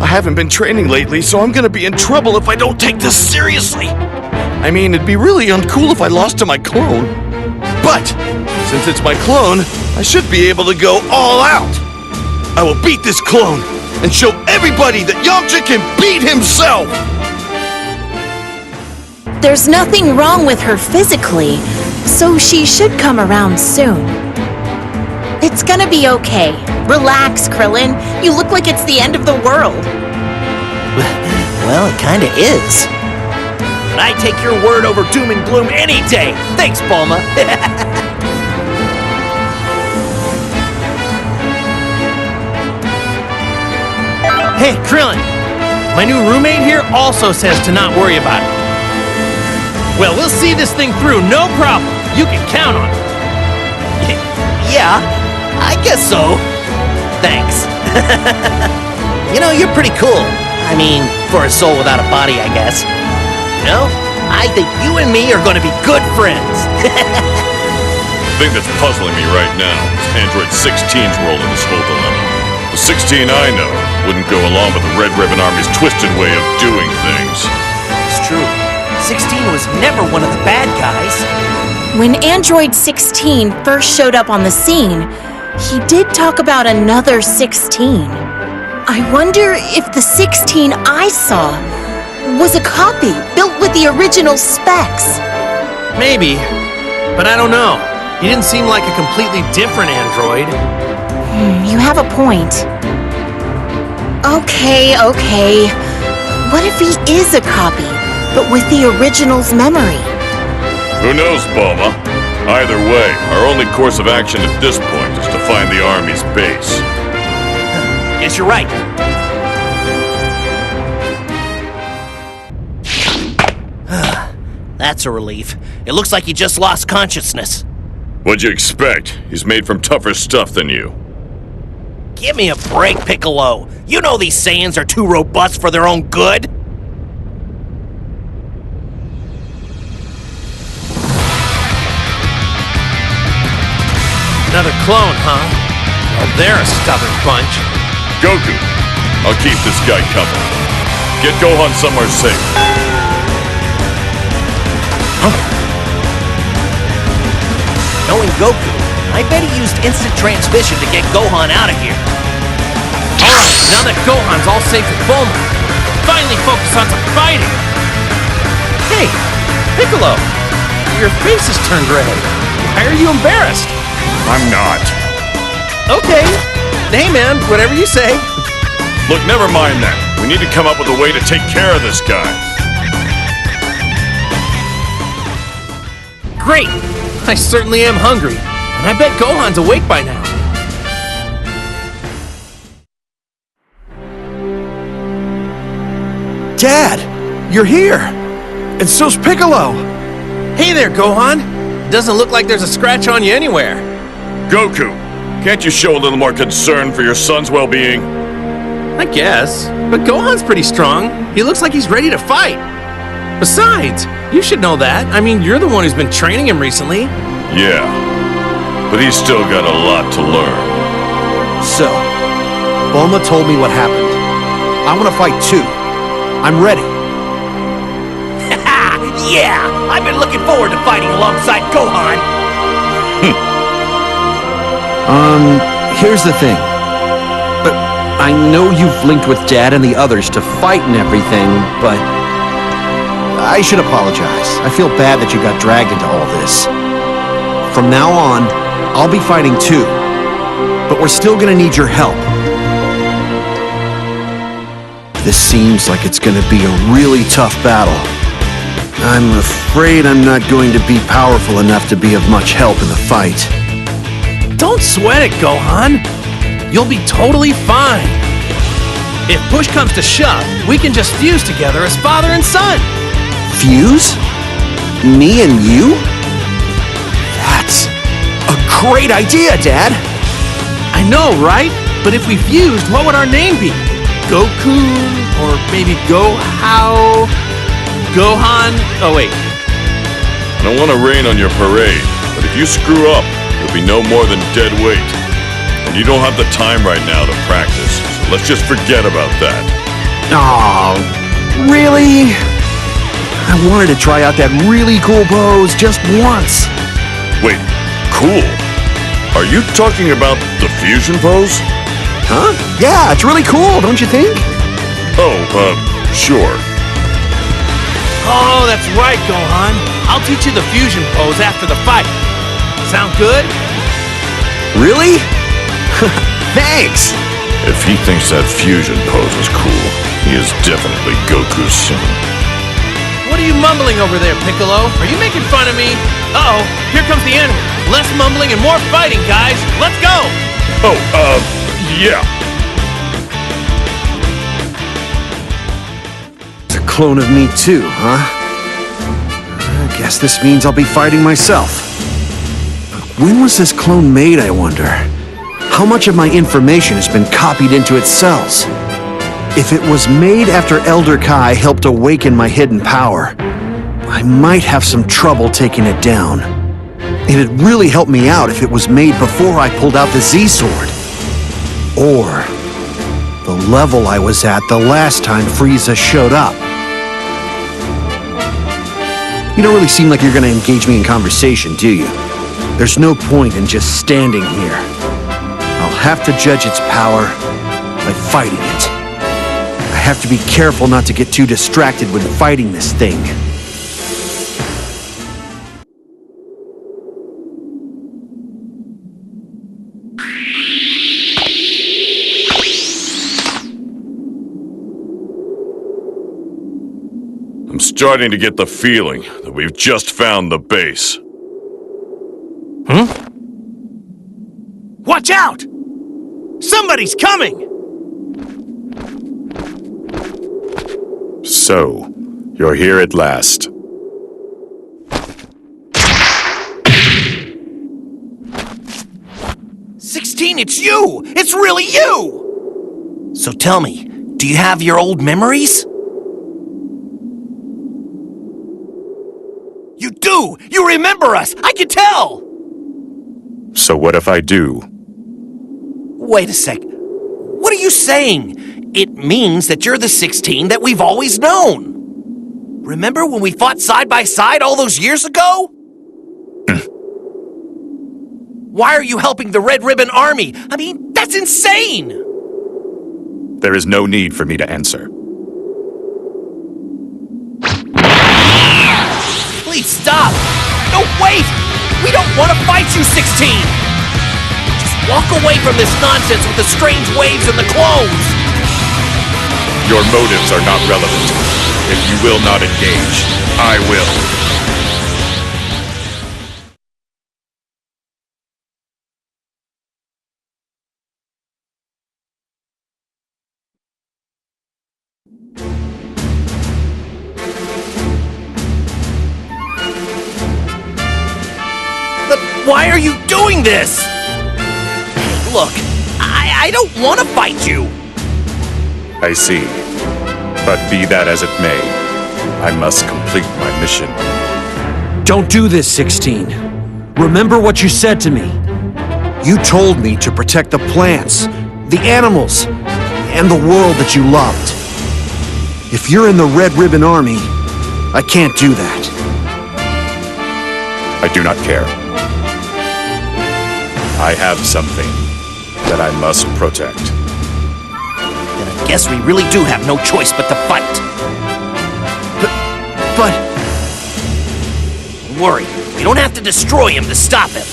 I haven't been training lately, so I'm gonna be in trouble if I don't take this seriously. I mean, it'd be really uncool if I lost to my clone. But, since it's my clone, I should be able to go all out. I will beat this clone and show everybody that Yamcha can beat himself! There's nothing wrong with her physically, so she should come around soon. It's gonna be okay. Relax, Krillin. You look like it's the end of the world. Well, it kinda is. But I take your word over doom and gloom any day. Thanks, Bulma. Hey, Krillin. My new roommate here also says to not worry about it. Well, we'll see this thing through, no problem. You can count on it. Yeah, I guess so. Thanks. You know, you're pretty cool. I mean, for a soul without a body, I guess. You know, I think you and me are gonna be good friends. The thing that's puzzling me right now is Android 16's role in this whole dilemma. The 16 I know wouldn't go along with the Red Ribbon Army's twisted way of doing things. It's true. 16 was never one of the bad guys. When Android 16 first showed up on the scene, he did talk about another 16. I wonder if the 16 I saw was a copy built with the original specs. Maybe, but I don't know. He didn't seem like a completely different android. You have a point. Okay. What if he is a copy, but with the original's memory? Who knows, Bulma? Either way, our only course of action at this point is to find the Army's base. Guess you're right. That's a relief. It looks like he just lost consciousness. What'd you expect? He's made from tougher stuff than you. Give me a break, Piccolo. You know these Saiyans are too robust for their own good. Another clone, huh? Well, they're a stubborn bunch. Goku, I'll keep this guy covered. Get Gohan somewhere safe. Knowing Goku, I bet he used instant transmission to get Gohan out of here. Alright, now that Gohan's all safe with Bulma, finally focus on some fighting! Hey, Piccolo! Your face has turned red. Why are you embarrassed? I'm not. Okay. Hey man, whatever you say. Look, never mind that. We need to come up with a way to take care of this guy. Great! I certainly am hungry, and I bet Gohan's awake by now. Dad, you're here! And so's Piccolo! Hey there, Gohan! Doesn't look like there's a scratch on you anywhere. Goku, can't you show a little more concern for your son's well-being? I guess. but Gohan's pretty strong. He looks like he's ready to fight. Besides, you should know that. I mean, you're the one who's been training him recently. Yeah, but he's still got a lot to learn. So, Bulma told me what happened. I want to fight too. I'm ready. Yeah! I've been looking forward to fighting alongside Gohan! Here's the thing. But I know you've linked with Dad and the others to fight and everything, but I should apologize. I feel bad that you got dragged into all this. From now on, I'll be fighting too. But we're still gonna need your help. This seems like it's gonna be a really tough battle. I'm afraid I'm not going to be powerful enough to be of much help in the fight. Don't sweat it, Gohan. You'll be totally fine. If push comes to shove, we can just fuse together as father and son. Fuse? Me and you? That's a great idea, Dad! I know, right? But if we fused, what would our name be? Goku? Or maybe Go-How? Gohan? Oh, wait. I don't want to rain on your parade, but if you screw up, you'll be no more than dead weight. And you don't have the time right now to practice, so let's just forget about that. Aw, really? I wanted to try out that really cool pose just once. Wait, cool? Are you talking about the fusion pose? Huh? Yeah, it's really cool, don't you think? Oh, sure. Oh, that's right, Gohan. I'll teach you the fusion pose after the fight. Sound good? Really? Thanks! If he thinks that fusion pose is cool, he is definitely Goku's son. What are you mumbling over there, Piccolo? Are you making fun of me? Uh-oh, here comes the enemy. Less mumbling and more fighting, guys. Let's go! Oh, yeah. It's a clone of me too, huh? I guess this means I'll be fighting myself. But when was this clone made, I wonder? How much of my information has been copied into its cells? If it was made after Elder Kai helped awaken my hidden power, I might have some trouble taking it down. It'd really help me out if it was made before I pulled out the Z-Sword. Or the level I was at the last time Frieza showed up. You don't really seem like you're gonna engage me in conversation, do you? There's no point in just standing here. I'll have to judge its power by fighting it. I have to be careful not to get too distracted when fighting this thing. I'm starting to get the feeling that we've just found the base. Watch out! Somebody's coming! So, you're here at last. It's you! It's really you! So tell me, do you have your old memories? You do! You remember us! I can tell! So what if I do? Wait a sec. What are you saying? It means that you're the 16 that we've always known. Remember when we fought side by side all those years ago? Why are you helping the Red Ribbon Army? I mean, that's insane! There is no need for me to answer. Please stop! No, wait! We don't want to fight you, 16! Just walk away from this nonsense with the strange waves and the clones! Your motives are not relevant. If you will not engage, I will. But why are you doing this? Hey, look, I don't want to fight you. I see. But be that as it may, I must complete my mission. Don't do this, 16. Remember what you said to me. You told me to protect the plants, the animals, and the world that you loved. If you're in the Red Ribbon Army, I can't do that. I do not care. I have something that I must protect. Then I guess we really do have no choice but to fight. But... Don't worry, we don't have to destroy him to stop him.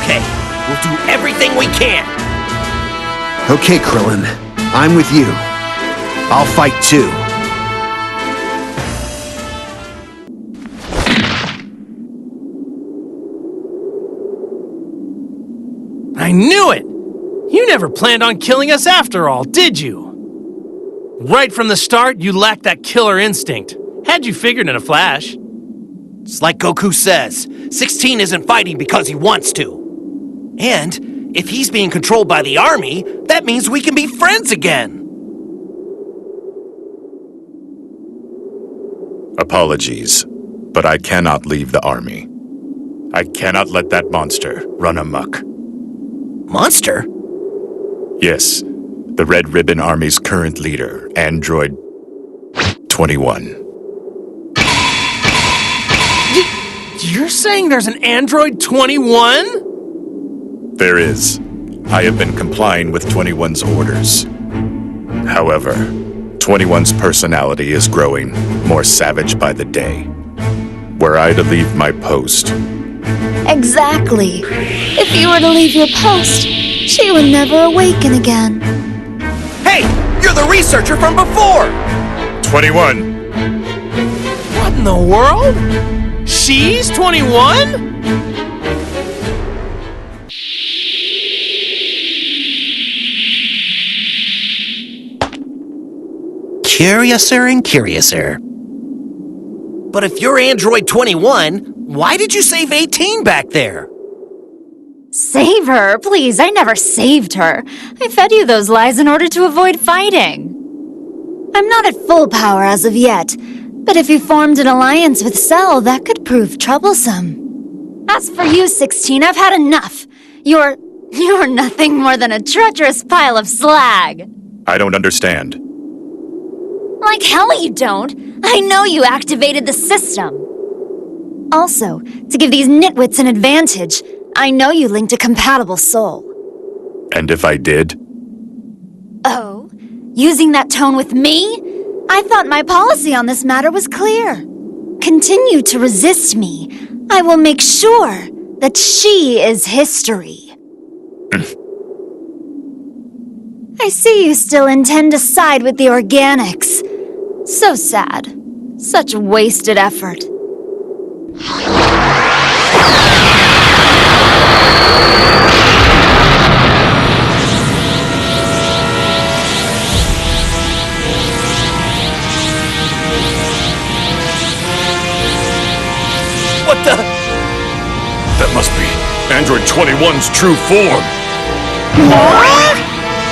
Okay, we'll do everything we can. Okay, Krillin. I'm with you. I'll fight too. I knew it! You never planned on killing us after all, did you? Right from the start, you lacked that killer instinct. Had you figured in a flash. It's like Goku says, 16 isn't fighting because he wants to. And if he's being controlled by the army, that means we can be friends again. Apologies, but I cannot leave the army. I cannot let that monster run amok. Monster? Yes, the Red Ribbon Army's current leader, Android 21. You're saying there's an Android 21? There is. I have been complying with 21's orders. However, 21's personality is growing more savage by the day. Were I to leave my post... Exactly. If you were to leave your post, she would never awaken again. Hey! You're the researcher from before! 21! What in the world? She's 21? Curiouser and curiouser. But if you're Android 21, why did you save 18 back there? Save her? Please, I never saved her. I fed you those lies in order to avoid fighting. I'm not at full power as of yet, but if you formed an alliance with Cell, that could prove troublesome. As for you, 16, I've had enough. You're nothing more than a treacherous pile of slag. I don't understand. Like hell you don't. I know you activated the system. Also, to give these nitwits an advantage, I know you linked a compatible soul. And if I did? Oh? Using that tone with me? I thought my policy on this matter was clear. Continue to resist me. I will make sure that she is history. I see you still intend to side with the organics. So sad. Such wasted effort. What the? That must be Android 21's true form. What?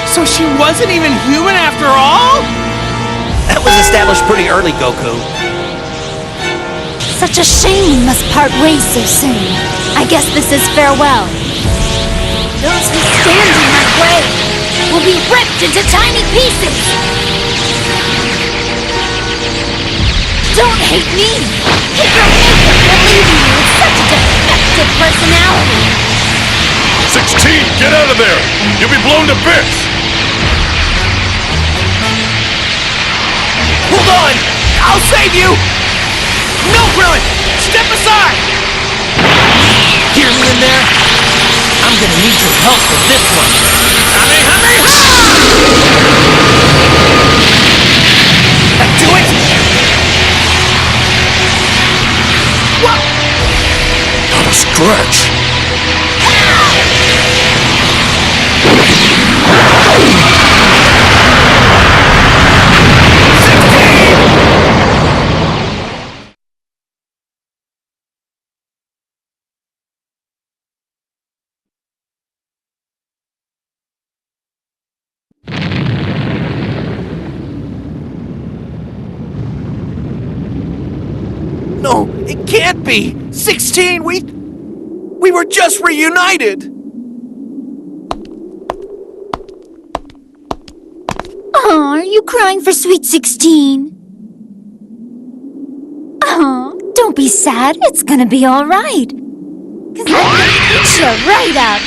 So she wasn't even human after all? That was established pretty early, Goku. Such a shame we must part ways so soon. I guess this is farewell. Those who stand in my way will be ripped into tiny pieces. Don't hate me! Hate your makeup for leaving you with such a defective personality! 16, get out of there! You'll be blown to bits! Hold on! I'll save you! No, Krillin! Step aside! Hear me in there? I'm gonna need your help with this one. Kamehameha! That do it? What? Not a scratch! No, it can't be! 16, we were just reunited! Oh, are you crying for sweet 16? Oh, don't be sad. It's gonna be all right. 'Cause I'm gonna eat you right up.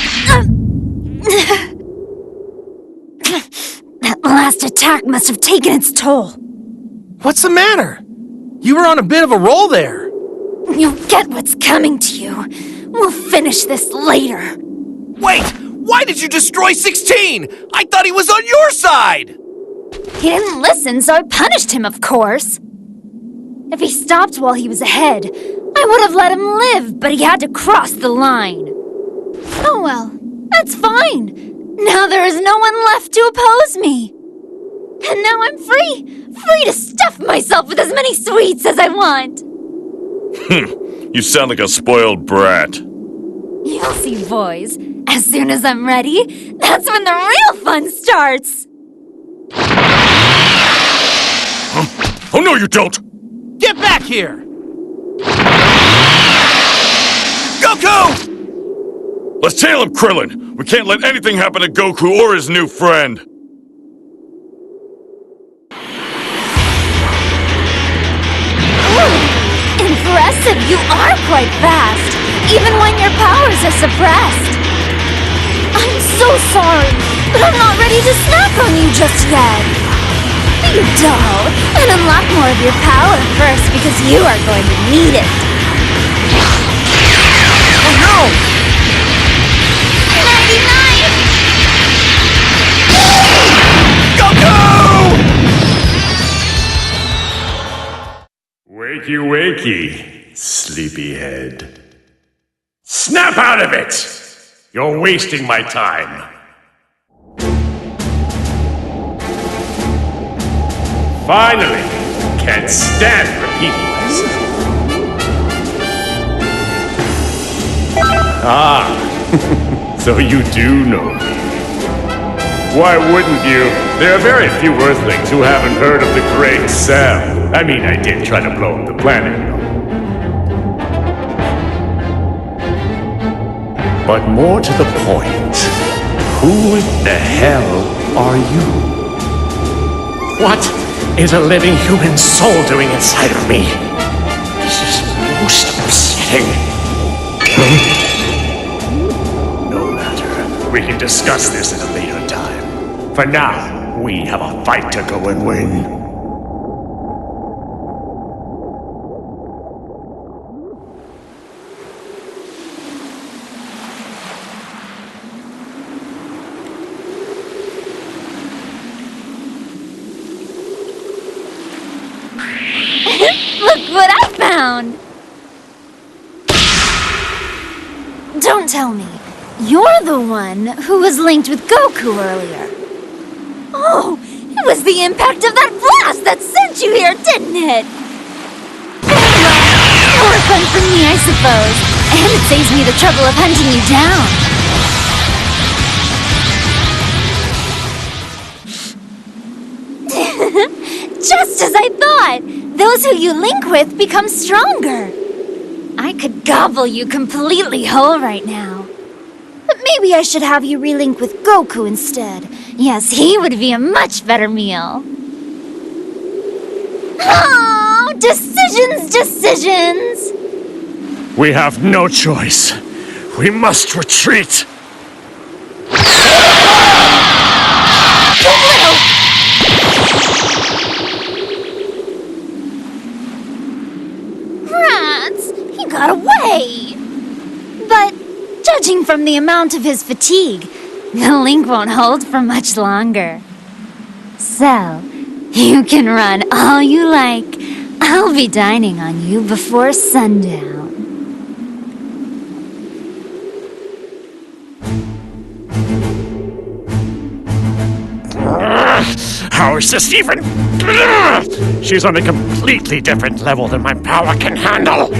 That last attack must have taken its toll. What's the matter? You were on a bit of a roll there. You'll get what's coming to you. We'll finish this later. Wait! Why did you destroy 16? I thought he was on your side! He didn't listen, so I punished him, of course. If he stopped while he was ahead, I would have let him live, but he had to cross the line. Oh well, that's fine. Now there is no one left to oppose me. And now I'm free to stuff myself with as many sweets as I want. You sound like a spoiled brat. You'll see, boys. As soon as I'm ready, that's when the real fun starts. Oh no, you don't! Get back here! Goku! Let's tail him, Krillin! We can't let anything happen to Goku or his new friend! Impressive, you are quite fast, even when your powers are suppressed. I'm so sorry, but I'm not ready to snack on you just yet. You doll, and unlock more of your power first because you are going to need it. Oh no! 99! Goku! Wakey, wakey, sleepyhead. Snap out of it! You're wasting my time. Finally! Can't stand repeating myself. Ah, so you do know me. Why wouldn't you? There are very few Earthlings who haven't heard of the Great Cell. I mean, I did try to blow up the planet, though. But more to the point, who the hell are you? What is a living human soul doing inside of me? This is most upsetting. No matter. We can discuss this at a later time. For now, we have a fight to go and win. Look what I found! Don't tell me. You're the one who was linked with Goku earlier. Oh, it was the impact of that blast that sent you here, didn't it? Anyway, more fun for me, I suppose. And it saves me the trouble of hunting you down. Just as I thought! Those who you link with become stronger. I could gobble you completely whole right now. But maybe I should have you relink with Goku instead. Yes, he would be a much better meal. Oh, decisions! We have no choice. We must retreat. He got away! But, judging from the amount of his fatigue, the link won't hold for much longer. So, you can run all you like. I'll be dining on you before sundown. How is this even? She's on a completely different level than my power can handle.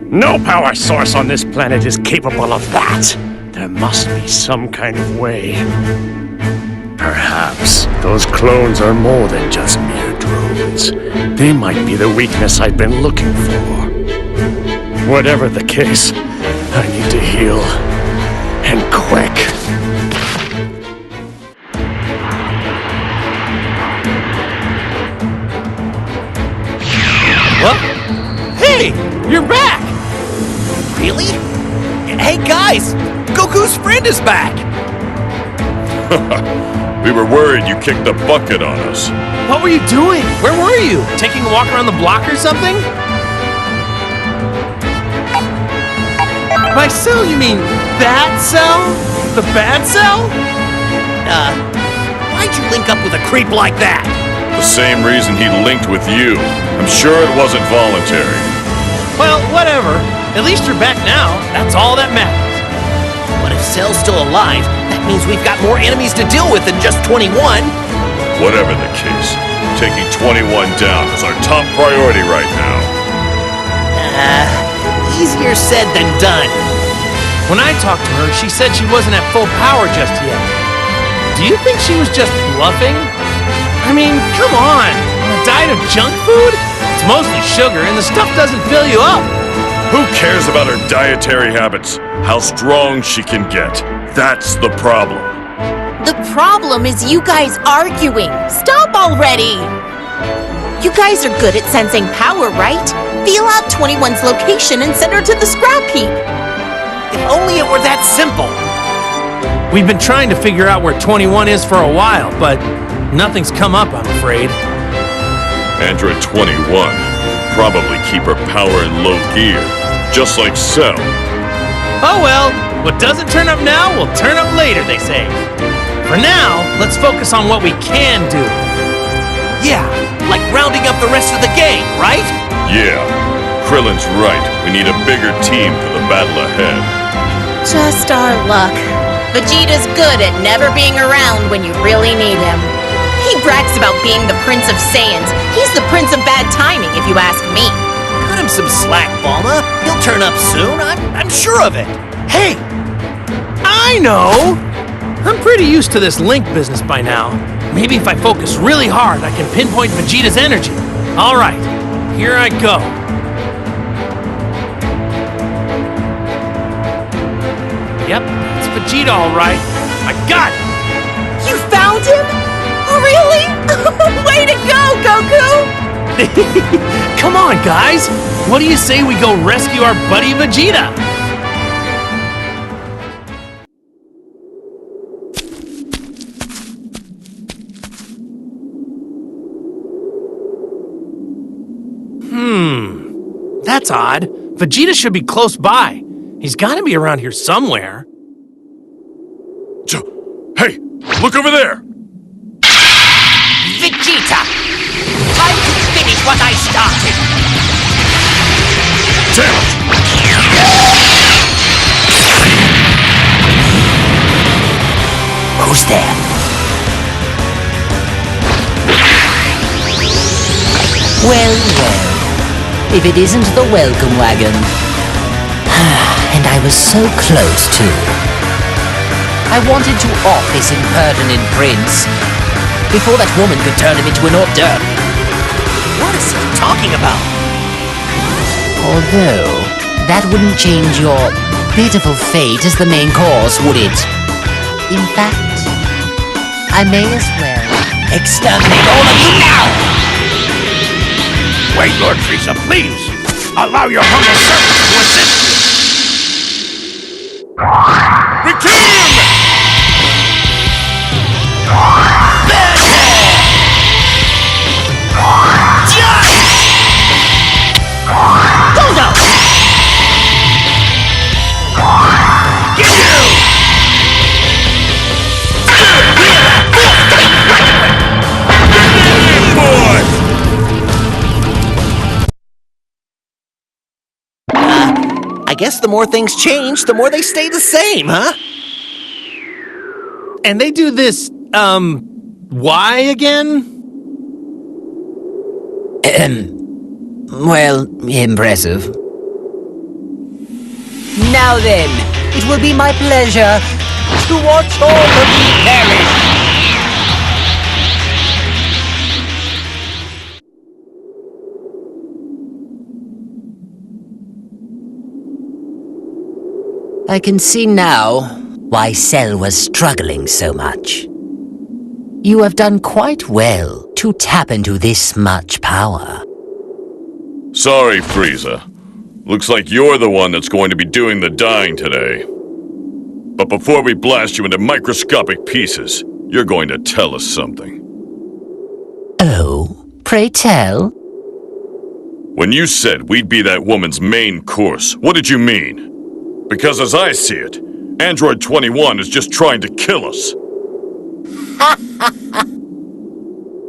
No power source on this planet is capable of that. There must be some kind of way. Perhaps those clones are more than just mere drones. They might be the weakness I've been looking for. Whatever the case, I need to heal. And quick. What? Hey! You're back! Really? Hey guys! Goku's friend is back! We were worried you kicked the bucket on us. What were you doing? Where were you? Taking a walk around the block or something? By cell, you mean bad cell? The bad cell? Why'd you link up with a creep like that? The same reason he linked with you. I'm sure it wasn't voluntary. Well, whatever. At least you're back now. That's all that matters. But if Cell's still alive, that means we've got more enemies to deal with than just 21. Whatever the case, taking 21 down is our top priority right now. Easier said than done. When I talked to her, she said she wasn't at full power just yet. Do you think she was just bluffing? I mean, come on. On a diet of junk food? It's mostly sugar, and the stuff doesn't fill you up. Who cares about her dietary habits? How strong she can get. That's the problem. The problem is you guys arguing. Stop already! You guys are good at sensing power, right? Feel out 21's location and send her to the scrap heap. If only it were that simple. We've been trying to figure out where 21 is for a while, but nothing's come up, I'm afraid. Android 21 probably keep her power in low gear, just like Cell. Oh well, what doesn't turn up now will turn up later, they say. For now, let's focus on what we can do. Yeah, like rounding up the rest of the gang, right? Yeah, Krillin's right. We need a bigger team for the battle ahead. Just our luck. Vegeta's good at never being around when you really need him. He brags about being the Prince of Saiyans. He's the Prince of Bad Timing, if you ask me. Cut him some slack, Bulma. He'll turn up soon. I'm sure of it. Hey! I know! I'm pretty used to this Link business by now. Maybe if I focus really hard, I can pinpoint Vegeta's energy. All right, here I go. Yep, it's Vegeta all right. I got it! You found him? Really? Way to go, Goku! Come on, guys! What do you say we go rescue our buddy Vegeta? That's odd. Vegeta should be close by. He's gotta be around here somewhere. Hey, look over there! Vegeta! I can finish what I started! Damn it! Who's there? Well. If it isn't the welcome wagon. And I was so close, too. I wanted to off this impertinent prince before that woman could turn him into an hors d'oeuvre. What is he talking about? Although, that wouldn't change your pitiful fate as the main cause, would it? In fact, I may as well exterminate all of you now! Wait, Lord Frieza, please! Allow your humble servant to assist you! Return! Bulldoze! Get you! Boy! I guess the more things change, the more they stay the same, huh? And they do this, why again? Well, impressive. Now then, it will be my pleasure to watch all of you perish. I can see now why Cell was struggling so much. You have done quite well to tap into this much power. Sorry, Frieza. Looks like you're the one that's going to be doing the dying today. But before we blast you into microscopic pieces, you're going to tell us something. Oh, pray tell? When you said we'd be that woman's main course, what did you mean? Because as I see it, Android 21 is just trying to kill us.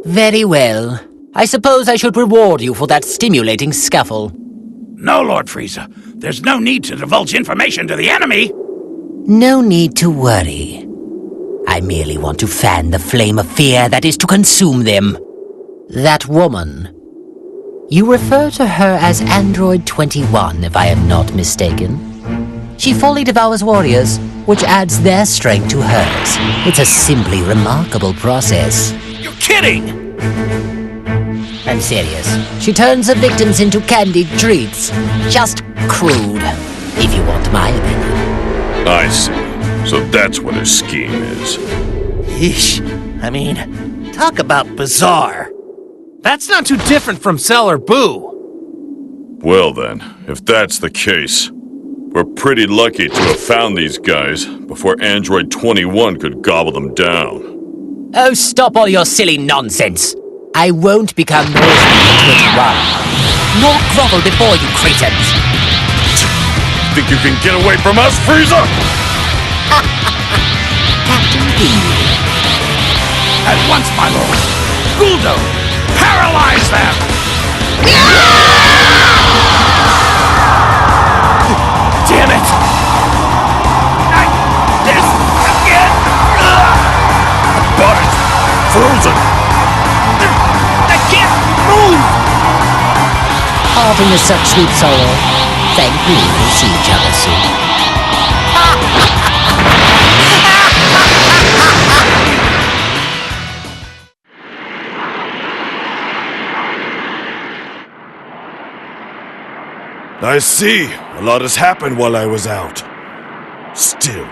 Very well. I suppose I should reward you for that stimulating scuffle. No, Lord Frieza. There's no need to divulge information to the enemy. No need to worry. I merely want to fan the flame of fear that is to consume them. That woman. You refer to her as Android 21, if I am not mistaken. She fully devours warriors, which adds their strength to hers. It's a simply remarkable process. You're kidding! I'm serious. She turns her victims into candied treats. Just crude, if you want my opinion. I see. So that's what his scheme is. Yeesh. I mean, talk about bizarre. That's not too different from Cell or Boo. Well then, if that's the case, we're pretty lucky to have found these guys before Android 21 could gobble them down. Oh, stop all your silly nonsense. I won't become more than 21. Nor grovel before you cretins. Think you can get away from us, Frieza? Captain B. At once, my lord. Guldo, paralyze them! Damn it! This again! But it's frozen! I can't move! Pardon the such sweet sorrow. Thank you, we'll see each other soon. I see. A lot has happened while I was out. Still,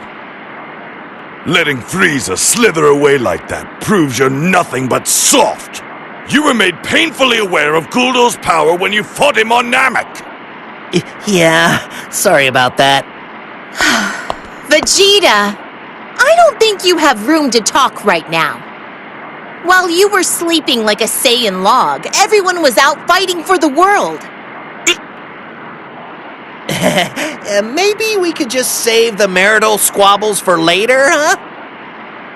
letting Frieza slither away like that proves you're nothing but soft. You were made painfully aware of Guldo's power when you fought him on Namek. Yeah, sorry about that. Vegeta, I don't think you have room to talk right now. While you were sleeping like a Saiyan log, everyone was out fighting for the world. Maybe we could just save the marital squabbles for later, huh?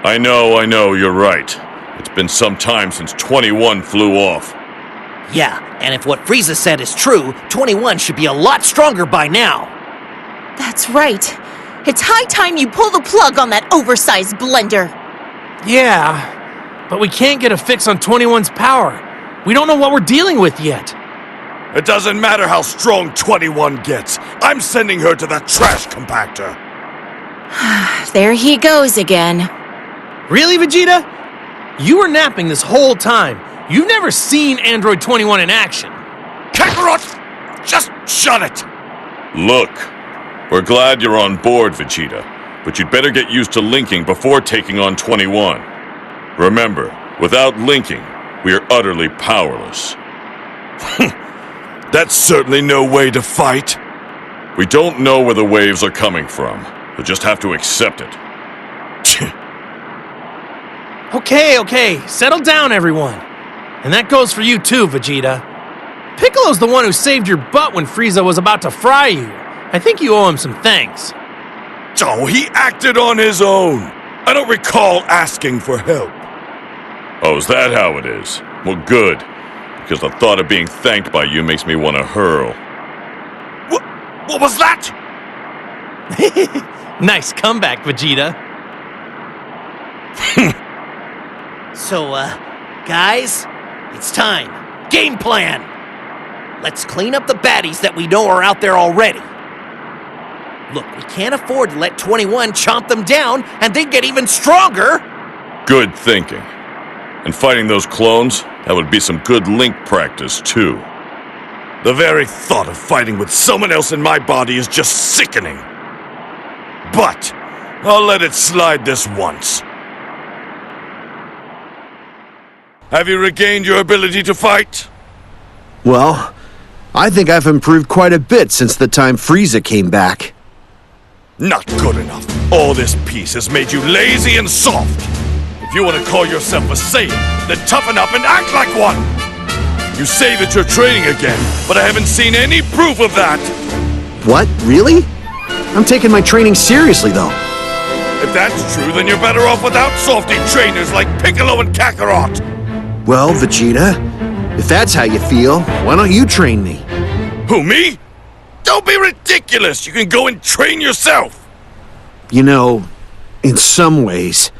I know, you're right. It's been some time since 21 flew off. Yeah, and if what Frieza said is true, 21 should be a lot stronger by now. That's right. It's high time you pull the plug on that oversized blender. Yeah, but we can't get a fix on 21's power. We don't know what we're dealing with yet. It doesn't matter how strong 21 gets. I'm sending her to that trash compactor. There he goes again. Really, Vegeta? You were napping this whole time. You've never seen Android 21 in action. Kakarot! Just shut it! Look, we're glad you're on board, Vegeta, but you'd better get used to linking before taking on 21. Remember, without linking, we are utterly powerless. That's certainly no way to fight. We don't know where the waves are coming from. We'll just have to accept it. Okay, settle down, everyone. And that goes for you too, Vegeta. Piccolo's the one who saved your butt when Frieza was about to fry you. I think you owe him some thanks. Oh, he acted on his own. I don't recall asking for help. Oh, is that how it is? Well, good. Because the thought of being thanked by you makes me want to hurl. What was that? Nice comeback, Vegeta. So, guys, it's time. Game plan! Let's clean up the baddies that we know are out there already. Look, we can't afford to let 21 chomp them down and then get even stronger! Good thinking. And fighting those clones, that would be some good link practice, too. The very thought of fighting with someone else in my body is just sickening. but I'll let it slide this once. Have you regained your ability to fight? Well, I think I've improved quite a bit since the time Frieza came back. Not good enough. All this peace has made you lazy and soft. If you want to call yourself a Saiyan, then toughen up and act like one! You say that you're training again, but I haven't seen any proof of that! What? Really? I'm taking my training seriously, though. If that's true, then you're better off without softy trainers like Piccolo and Kakarot! Well, Vegeta, if that's how you feel, why don't you train me? Who, me? Don't be ridiculous! You can go and train yourself! You know, in some ways,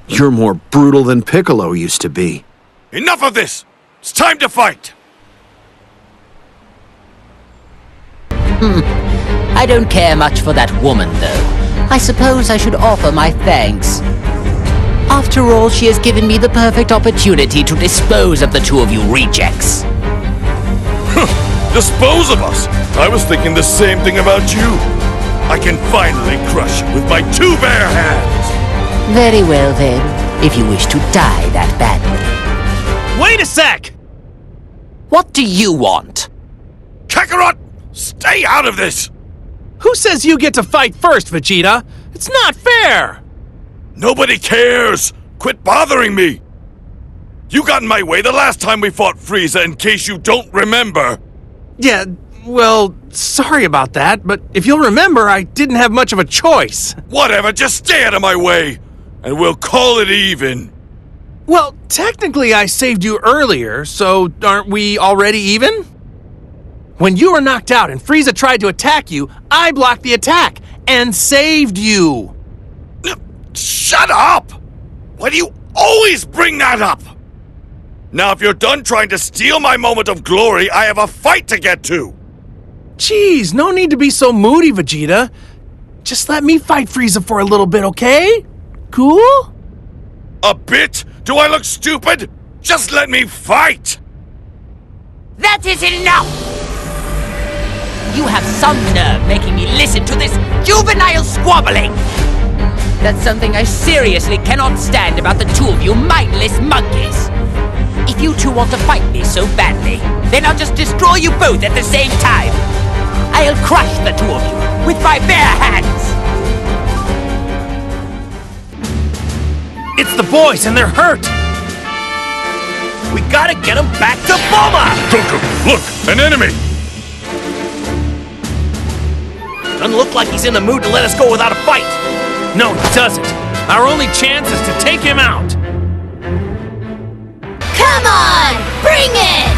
you're more brutal than Piccolo used to be. Enough of this! It's time to fight! I don't care much for that woman, though. I suppose I should offer my thanks. After all, she has given me the perfect opportunity to dispose of the two of you rejects. Dispose of us? I was thinking the same thing about you. I can finally crush you with my two bare hands! Very well, then, if you wish to die that badly. Wait a sec! What do you want? Kakarot! Stay out of this! Who says you get to fight first, Vegeta? It's not fair! Nobody cares! Quit bothering me! You got in my way the last time we fought Frieza, in case you don't remember! Yeah, well, sorry about that, but if you'll remember, I didn't have much of a choice. Whatever, just stay out of my way, and we'll call it even. Well, technically I saved you earlier, so aren't we already even? When you were knocked out and Frieza tried to attack you, I blocked the attack and saved you. Shut up! Why do you always bring that up? Now, if you're done trying to steal my moment of glory, I have a fight to get to! Jeez, no need to be so moody, Vegeta. Just let me fight Frieza for a little bit, okay? Cool? A bit? Do I look stupid? Just let me fight! That is enough! You have some nerve making me listen to this juvenile squabbling! That's something I seriously cannot stand about the two of you mindless monkeys! If you two want to fight me so badly, then I'll just destroy you both at the same time! I'll crush the two of you with my bare hands! It's the boys and they're hurt! We gotta get them back to Bulma! Goku, look! An enemy! Doesn't look like he's in the mood to let us go without a fight. No, he doesn't. Our only chance is to take him out. Come on! Bring it!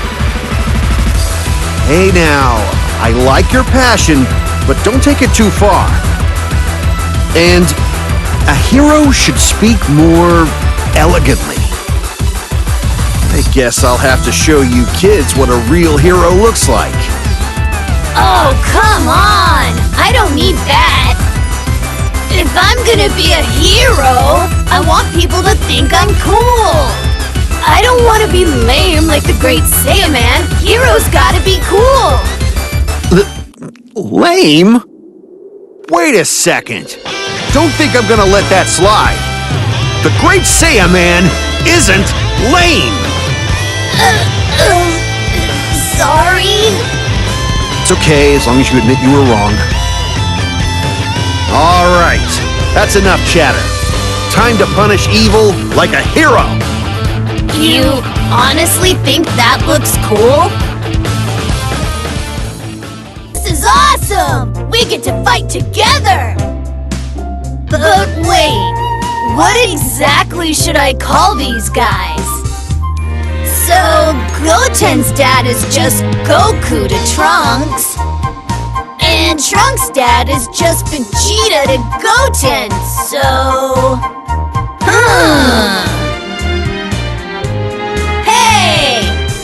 Hey now, I like your passion, but don't take it too far. And a hero should speak more elegantly. I guess I'll have to show you kids what a real hero looks like. Oh, come on! I don't need that! If I'm gonna be a hero, I want people to think I'm cool! I don't want to be lame like the great Saiyaman! Heroes gotta be cool! Lame? Wait a second! Don't think I'm gonna let that slide! The great Saiyaman isn't lame! Sorry? It's okay, as long as you admit you were wrong. All right, that's enough chatter. Time to punish evil like a hero. You honestly think that looks cool? This is awesome! We get to fight together! But wait, what exactly should I call these guys? So, Goten's dad is just Goku to Trunks. And Trunks' dad is just Vegeta to Goten, so... Hey!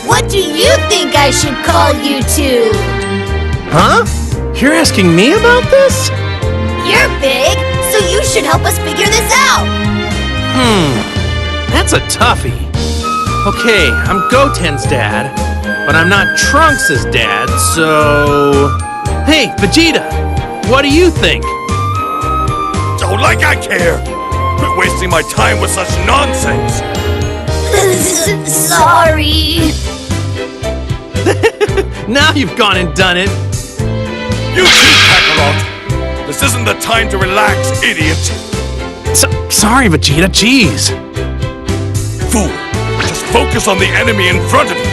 What do you think I should call you two? Huh? You're asking me about this? You're big, so you should help us figure this out! That's a toughie. Okay, I'm Goten's dad, but I'm not Trunks' dad, so... Hey, Vegeta, what do you think? like I care! Quit wasting my time with such nonsense! Sorry. Now you've gone and done it. You too, Kakarot! This isn't the time to relax, idiot! Sorry, Vegeta, jeez. Fool! Just focus on the enemy in front of you!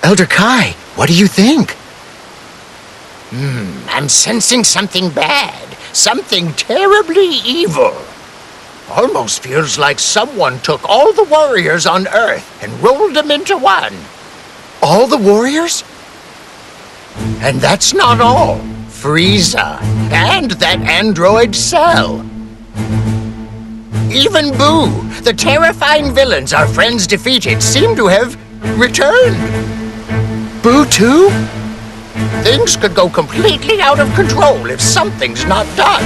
Elder Kai, what do you think? I'm sensing something bad. Something terribly evil. Almost feels like someone took all the warriors on Earth and rolled them into one. All the warriors? And that's not all. Frieza, and that android Cell. Even Boo, the terrifying villains our friends defeated, seem to have returned. Boo too? Things could go completely out of control if something's not done.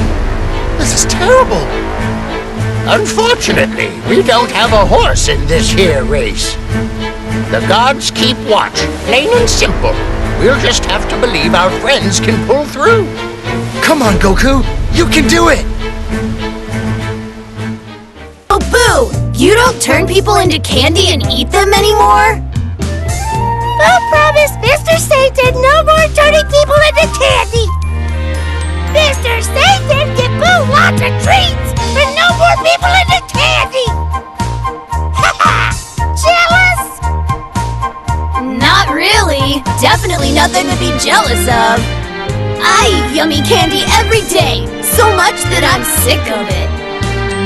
This is terrible. Unfortunately, we don't have a horse in this here race. The gods keep watch, plain and simple. We'll just have to believe our friends can pull through. Come on, Goku, you can do it! Oh, Boo! You don't turn people into candy and eat them anymore? Boo promised Mr. Satan no more turning people into candy! Mr. Satan give Boo lots of treats and no more people into candy! Haha! Jealous? Not really. Definitely nothing to be jealous of. I eat yummy candy every day, so much that I'm sick of it.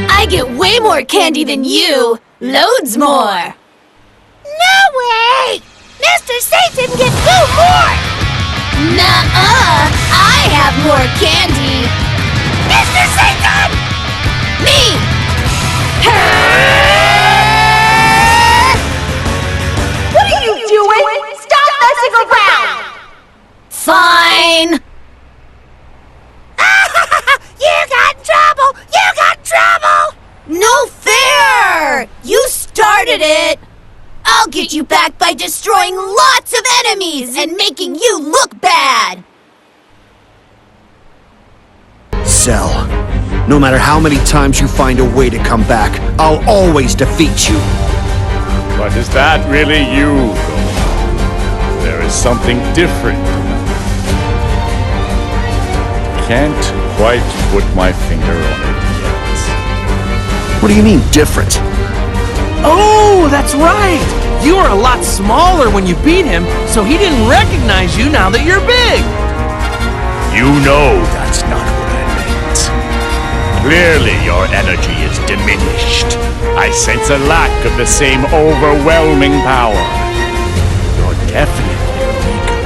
I get way more candy than you. Loads more. No way! Mr. Satan gives Boo more! Nuh-uh! I have more candy. Mr. Satan! Me! What are you doing? Stop messing around! Fine. You got trouble! You got trouble! No fair! You started it! I'll get you back by destroying lots of enemies and making you look bad! Cell, no matter how many times you find a way to come back, I'll always defeat you. But is that really you, Gohan? There is something different. Can't quite put my finger on it yet. What do you mean, different? Oh, that's right! You were a lot smaller when you beat him, so he didn't recognize you now that you're big! You know that's not what I meant. Clearly your energy is diminished. I sense a lack of the same overwhelming power. You're definitely weaker.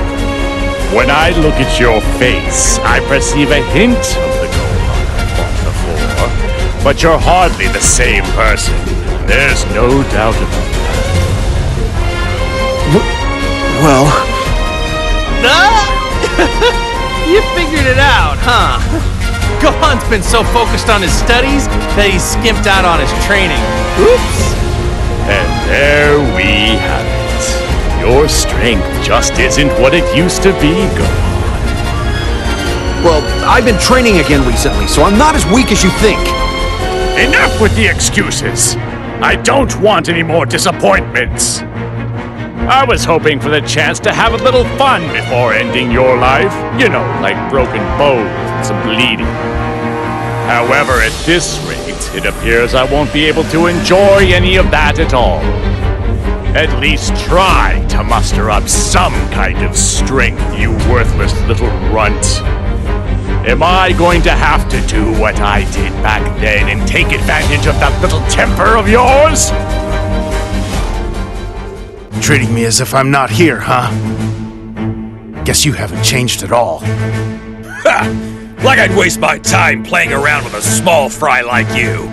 When I look at your face, I perceive a hint of the Gohan I fought before, but you're hardly the same person. There's no doubt about that. Well... You figured it out, huh? Gohan's been so focused on his studies that he's skimped out on his training. Oops! And there we have it. Your strength just isn't what it used to be, Gohan. Well, I've been training again recently, so I'm not as weak as you think. Enough with the excuses! I don't want any more disappointments! I was hoping for the chance to have a little fun before ending your life. You know, like broken bones and some bleeding. However, at this rate, it appears I won't be able to enjoy any of that at all. At least try to muster up some kind of strength, you worthless little runt. Am I going to have to do what I did back then and take advantage of that little temper of yours? Treating me as if I'm not here, huh? Guess you haven't changed at all. Ha! Like I'd waste my time playing around with a small fry like you.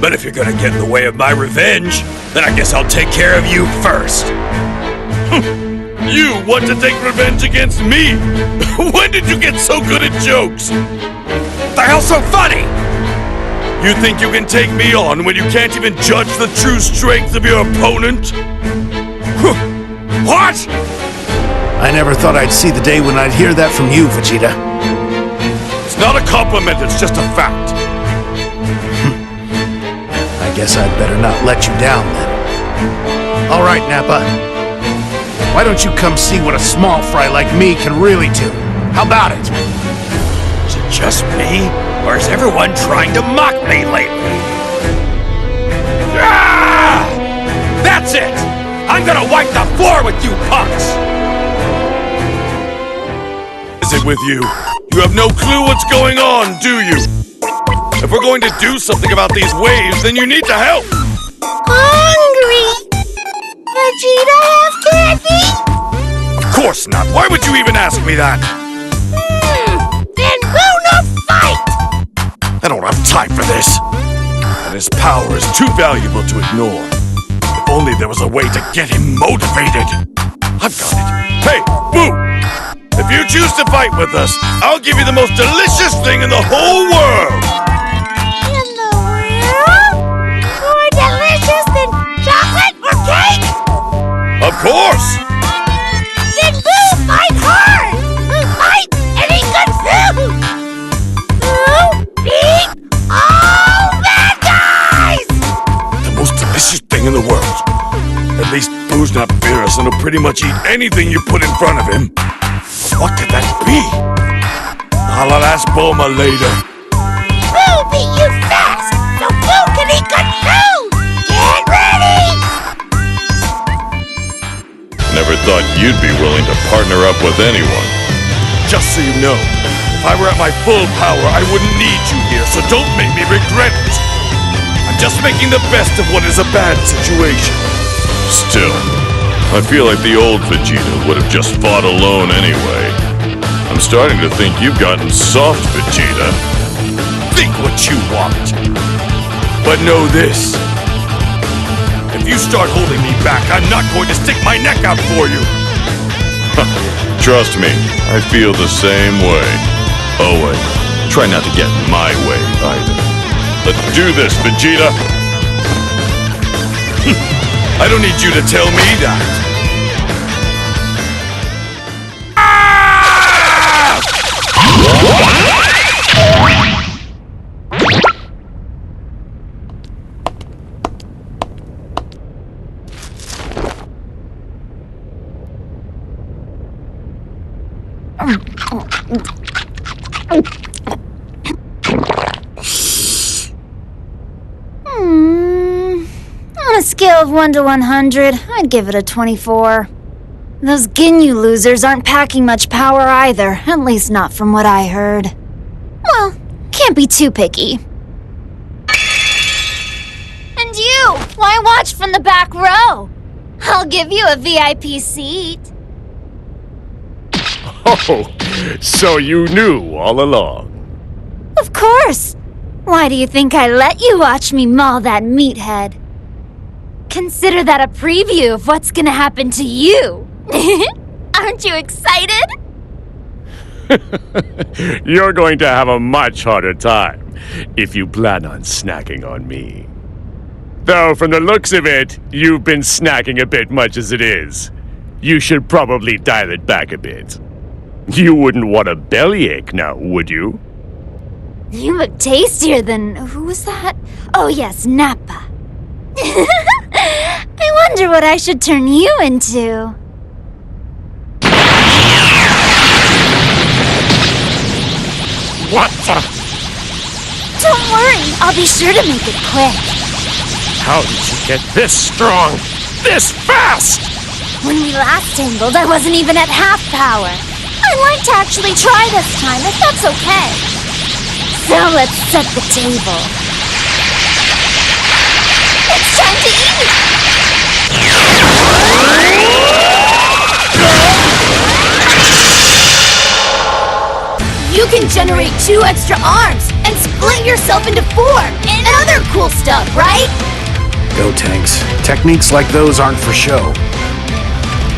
But if you're gonna get in the way of my revenge, then I guess I'll take care of you first. You want to take revenge against me? When did you get so good at jokes? What the hell's so funny? You think you can take me on when you can't even judge the true strength of your opponent? What? I never thought I'd see the day when I'd hear that from you, Vegeta. It's not a compliment, it's just a fact. I guess I'd better not let you down then. All right, Nappa. Why don't you come see what a small fry like me can really do? How about it? Is it just me? Or is everyone trying to mock me lately? Ah! That's it! I'm gonna wipe the floor with you punks! Is it with you? You have no clue what's going on, do you? If we're going to do something about these waves, then you need to help! Hungry! Vegeta have candy? Of course not! Why would you even ask me that? Then Boo fight! I don't have time for this! And his power is too valuable to ignore. If only there was a way to get him motivated! I've got it! Hey, Boo! If you choose to fight with us, I'll give you the most delicious thing in the whole world! In the world? More delicious than chocolate or cake? Of course! Then Boo fight hard! Fight and eat good food! Boo beat all bad guys! The most delicious thing in the world. At least Boo's not fierce and will pretty much eat anything you put in front of him. What could that be? I'll ask Bulma later. Boo beat you fast, so Boo can eat good food! Get ready! Never thought you'd be willing to partner up with anyone. Just so you know, if I were at my full power, I wouldn't need you here, so don't make me regret it. I'm just making the best of what is a bad situation. Still, I feel like the old Vegeta would have just fought alone anyway. I'm starting to think you've gotten soft, Vegeta. Think what you want. But know this. If you start holding me back, I'm not going to stick my neck out for you. Trust me, I feel the same way. Oh wait, try not to get in my way either. Let's do this, Vegeta. I don't need you to tell me that. On a scale of 1 to 100, I'd give it a 24. Those Ginyu losers aren't packing much power either, at least not from what I heard. Well, can't be too picky. And you, why watch from the back row? I'll give you a VIP seat. Oh, so you knew all along. Of course. Why do you think I let you watch me maul that meathead? Consider that a preview of what's gonna happen to you. Aren't you excited? You're going to have a much harder time if you plan on snacking on me. Though, from the looks of it, you've been snacking a bit much as it is. You should probably dial it back a bit. You wouldn't want a bellyache now, would you? You look tastier than... who was that? Oh yes, Nappa. I wonder what I should turn you into. What the? Don't worry, I'll be sure to make it quick. How did you get this strong? This fast? When we last tangled, I wasn't even at half power. I'd like to actually try this time, if that's okay. So let's set the table. It's time to eat! You can generate 2 extra arms and split yourself into 4 and other cool stuff, right? Go, Tanks. Techniques like those aren't for show.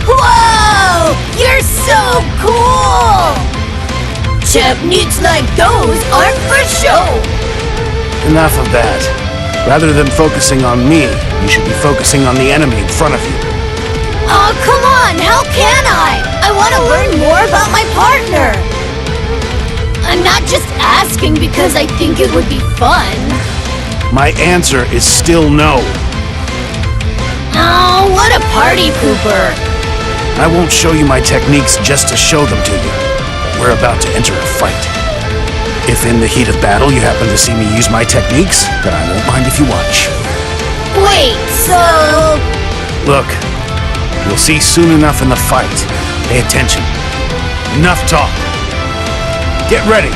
Whoa! You're so cool! Techniques like those aren't for show! enough of that. Rather than focusing on me, you should be focusing on the enemy in front of you. Oh, come on! How can I? I want to learn more about my partner! I'm not just asking because I think it would be fun. My answer is still no. Oh, what a party pooper! I won't show you my techniques just to show them to you. We're about to enter a fight. If in the heat of battle you happen to see me use my techniques, then I won't mind if you watch. Wait, so... Look, you'll see soon enough in the fight. Pay attention. Enough talk. Get ready.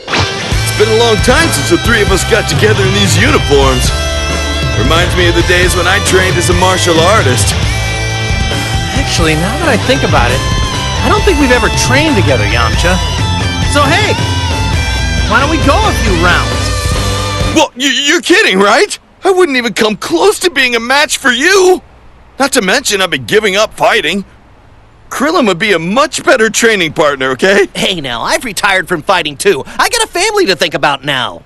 It's been a long time since the three of us got together in these uniforms. Reminds me of the days when I trained as a martial artist. Actually, now that I think about it, I don't think we've ever trained together, Yamcha. So hey, why don't we go a few rounds? Well, you're kidding, right? I wouldn't even come close to being a match for you. Not to mention I've been giving up fighting. Krillin would be a much better training partner, okay? Hey now, I've retired from fighting too. I got a family to think about now.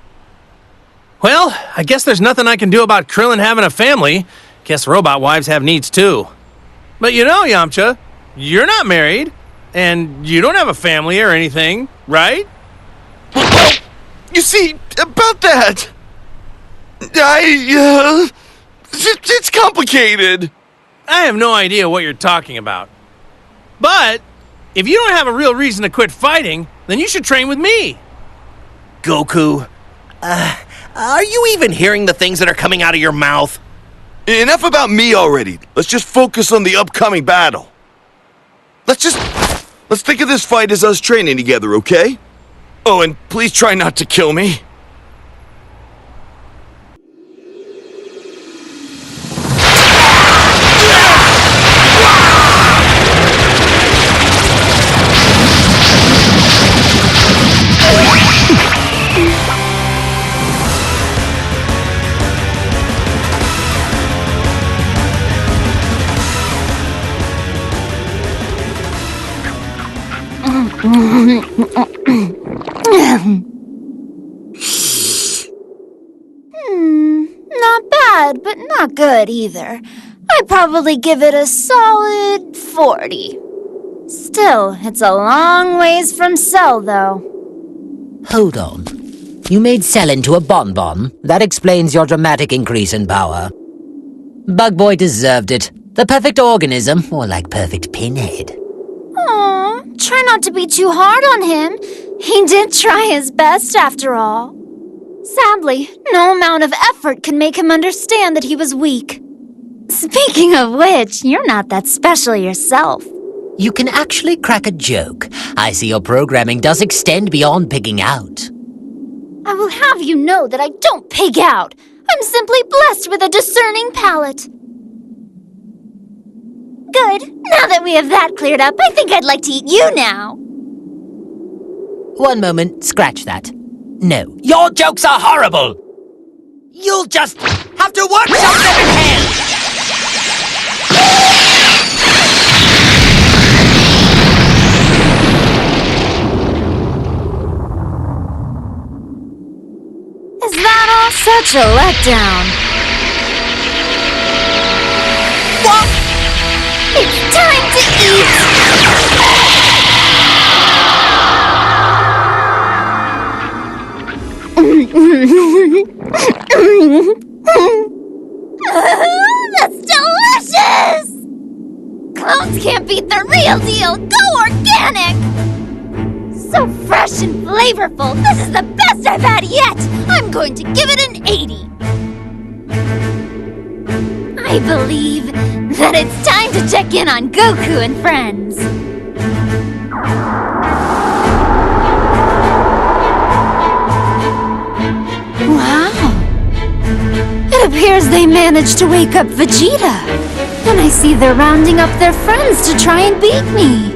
Well, I guess there's nothing I can do about Krillin having a family. Guess robot wives have needs too. But you know, Yamcha, you're not married, and you don't have a family or anything, right? Well, you see, about that, it's complicated. I have no idea what you're talking about. But if you don't have a real reason to quit fighting, then you should train with me. Goku, are you even hearing the things that are coming out of your mouth? Enough about me already. Let's just focus on the upcoming battle. Let's think of this fight as us training together, okay? Oh, and please try not to kill me. Not bad, but not good either. I'd probably give it a solid 40. Still, it's a long ways from Cell, though. Hold on. You made Cell into a bonbon. That explains your dramatic increase in power. Bug Boy deserved it. The perfect organism, or like perfect pinhead. Aw, try not to be too hard on him. He did try his best, after all. Sadly, no amount of effort can make him understand that he was weak. Speaking of which, you're not that special yourself. You can actually crack a joke. I see your programming does extend beyond pigging out. I will have you know that I don't pig out. I'm simply blessed with a discerning palate. Good. Now that we have that cleared up, I think I'd like to eat you now. One moment, scratch that. No. Your jokes are horrible! You'll just have to workshop them in hell! Is that all such a letdown? What? It's time to eat! That's delicious! Clones can't beat the real deal! Go organic! So fresh and flavorful! This is the best I've had yet! I'm going to give it an 80! I believe that it's time to check in on Goku and friends. Wow. It appears they managed to wake up Vegeta. And I see they're rounding up their friends to try and beat me.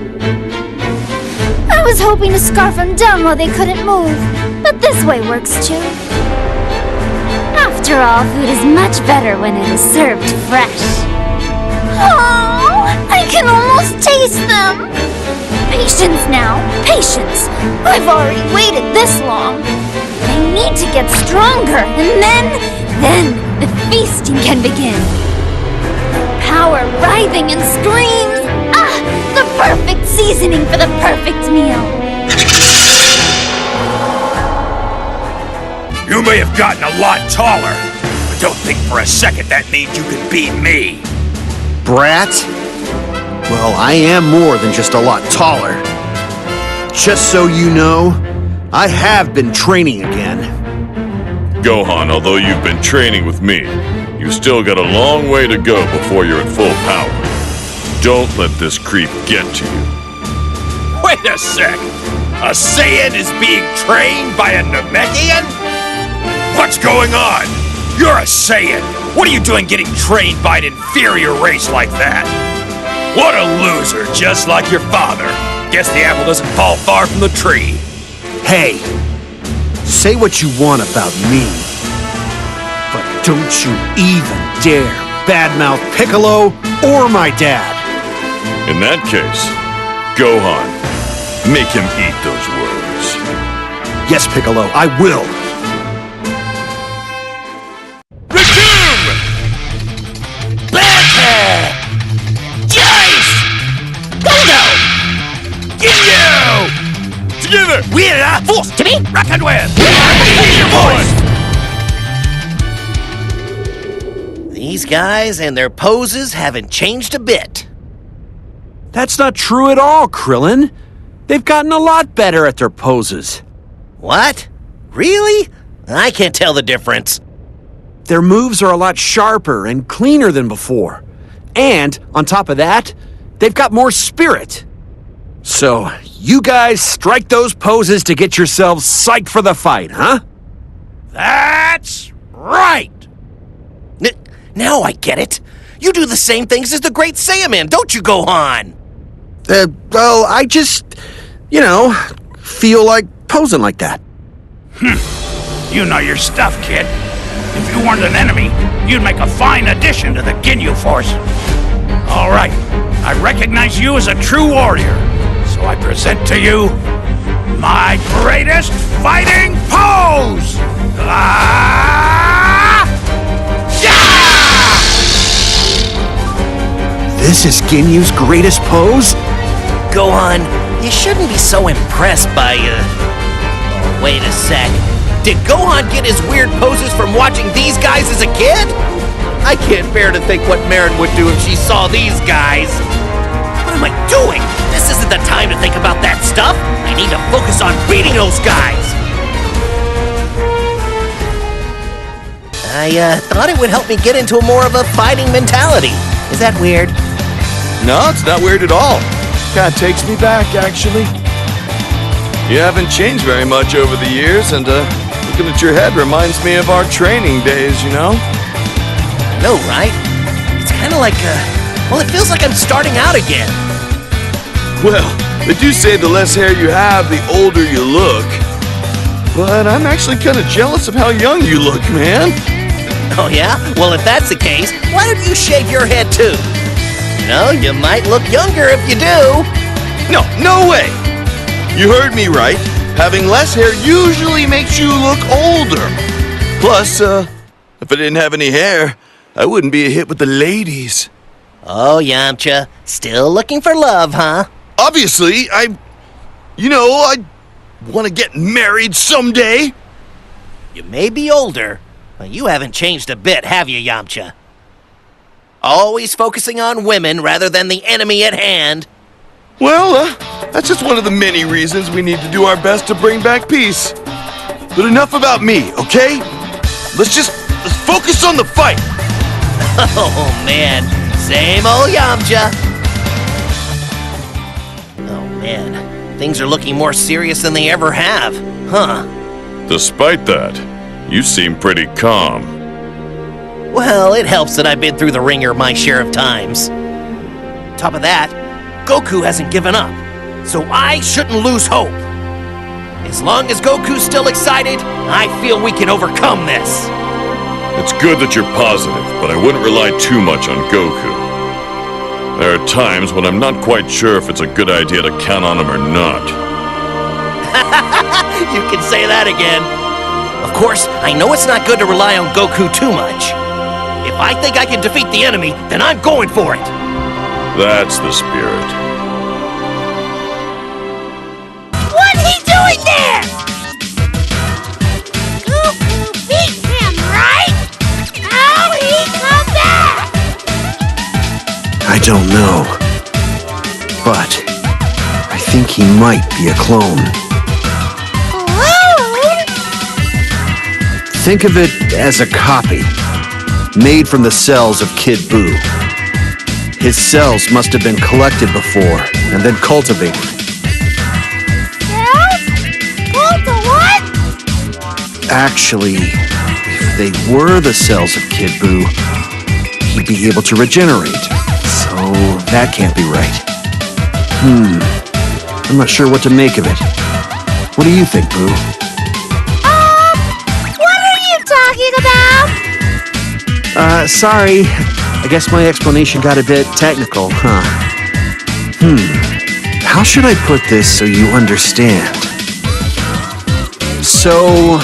I was hoping to scarf them down while they couldn't move, but this way works too. After all, food is much better when it is served fresh. Oh, I can almost taste them! Patience now. Patience. I've already waited this long. I need to get stronger, and then the feasting can begin. Power writhing and screams. Ah, the perfect seasoning for the perfect meal. You may have gotten a lot taller, but don't think for a second that means you can beat me. Brat? Well, I am more than just a lot taller. Just so you know, I have been training again. Gohan, although you've been training with me, you still got a long way to go before you're at full power. Don't let this creep get to you. Wait a sec! A Saiyan is being trained by a Namekian? What's going on? You're a Saiyan! What are you doing getting trained by an inferior race like that? What a loser, just like your father. Guess the apple doesn't fall far from the tree. Hey, say what you want about me, but don't you even dare badmouth Piccolo or my dad. In that case, Gohan, make him eat those words. Yes, Piccolo, I will. Together! We're a force to be reckoned with! These guys and their poses haven't changed a bit. That's not true at all, Krillin. They've gotten a lot better at their poses. What? Really? I can't tell the difference. Their moves are a lot sharper and cleaner than before. And, on top of that, they've got more spirit. So, you guys strike those poses to get yourselves psyched for the fight, huh? That's right! Now I get it. You do the same things as the Great Saiyaman, don't you, Gohan? Well, I just, feel like posing like that. You know your stuff, kid. If you weren't an enemy, you'd make a fine addition to the Ginyu Force. All right, I recognize you as a true warrior. So I present to you my greatest fighting pose! This is Ginyu's greatest pose? Gohan, you shouldn't be so impressed by, Oh, wait a sec. Did Gohan get his weird poses from watching these guys as a kid? I can't bear to think what Marin would do if she saw these guys. What am I doing? This isn't the time to think about that stuff. I need to focus on beating those guys. I thought it would help me get into more of a fighting mentality. Is that weird? No, it's not weird at all. Kinda takes me back, actually. You haven't changed very much over the years, and looking at your head reminds me of our training days, you know? I know, right? It's kinda like, well, it feels like I'm starting out again. Well, they do say the less hair you have, the older you look. But I'm actually kind of jealous of how young you look, man. Oh yeah? Well, if that's the case, why don't you shave your head too? You know, you might look younger if you do. No way! You heard me right. Having less hair usually makes you look older. Plus, if I didn't have any hair, I wouldn't be a hit with the ladies. Oh, Yamcha. Still looking for love, huh? Obviously, I want to get married someday. You may be older, but you haven't changed a bit, have you, Yamcha? Always focusing on women rather than the enemy at hand. Well, that's just one of the many reasons we need to do our best to bring back peace. But enough about me, okay? Let's focus on the fight. Oh, man. Same old Yamcha. Oh, man. Things are looking more serious than they ever have, huh? Despite that, you seem pretty calm. Well, it helps that I've been through the ringer my share of times. Top of that, Goku hasn't given up, so I shouldn't lose hope. As long as Goku's still excited, I feel we can overcome this. It's good that you're positive, but I wouldn't rely too much on Goku. There are times when I'm not quite sure if it's a good idea to count on him or not. You can say that again. Of course, I know it's not good to rely on Goku too much. If I think I can defeat the enemy, then I'm going for it. That's the spirit. What's he doing there? Goku beat him, right? How'd he come back? I don't know. But I think he might be a clone. Think of it as a copy, made from the cells of Kid Buu. His cells must have been collected before, and then cultivated. Cells? What? Actually, if they were the cells of Kid Buu, he'd be able to regenerate. So that can't be right. I'm not sure what to make of it. What do you think, Buu? Talking about? Sorry. I guess my explanation got a bit technical, huh? How should I put this so you understand? So,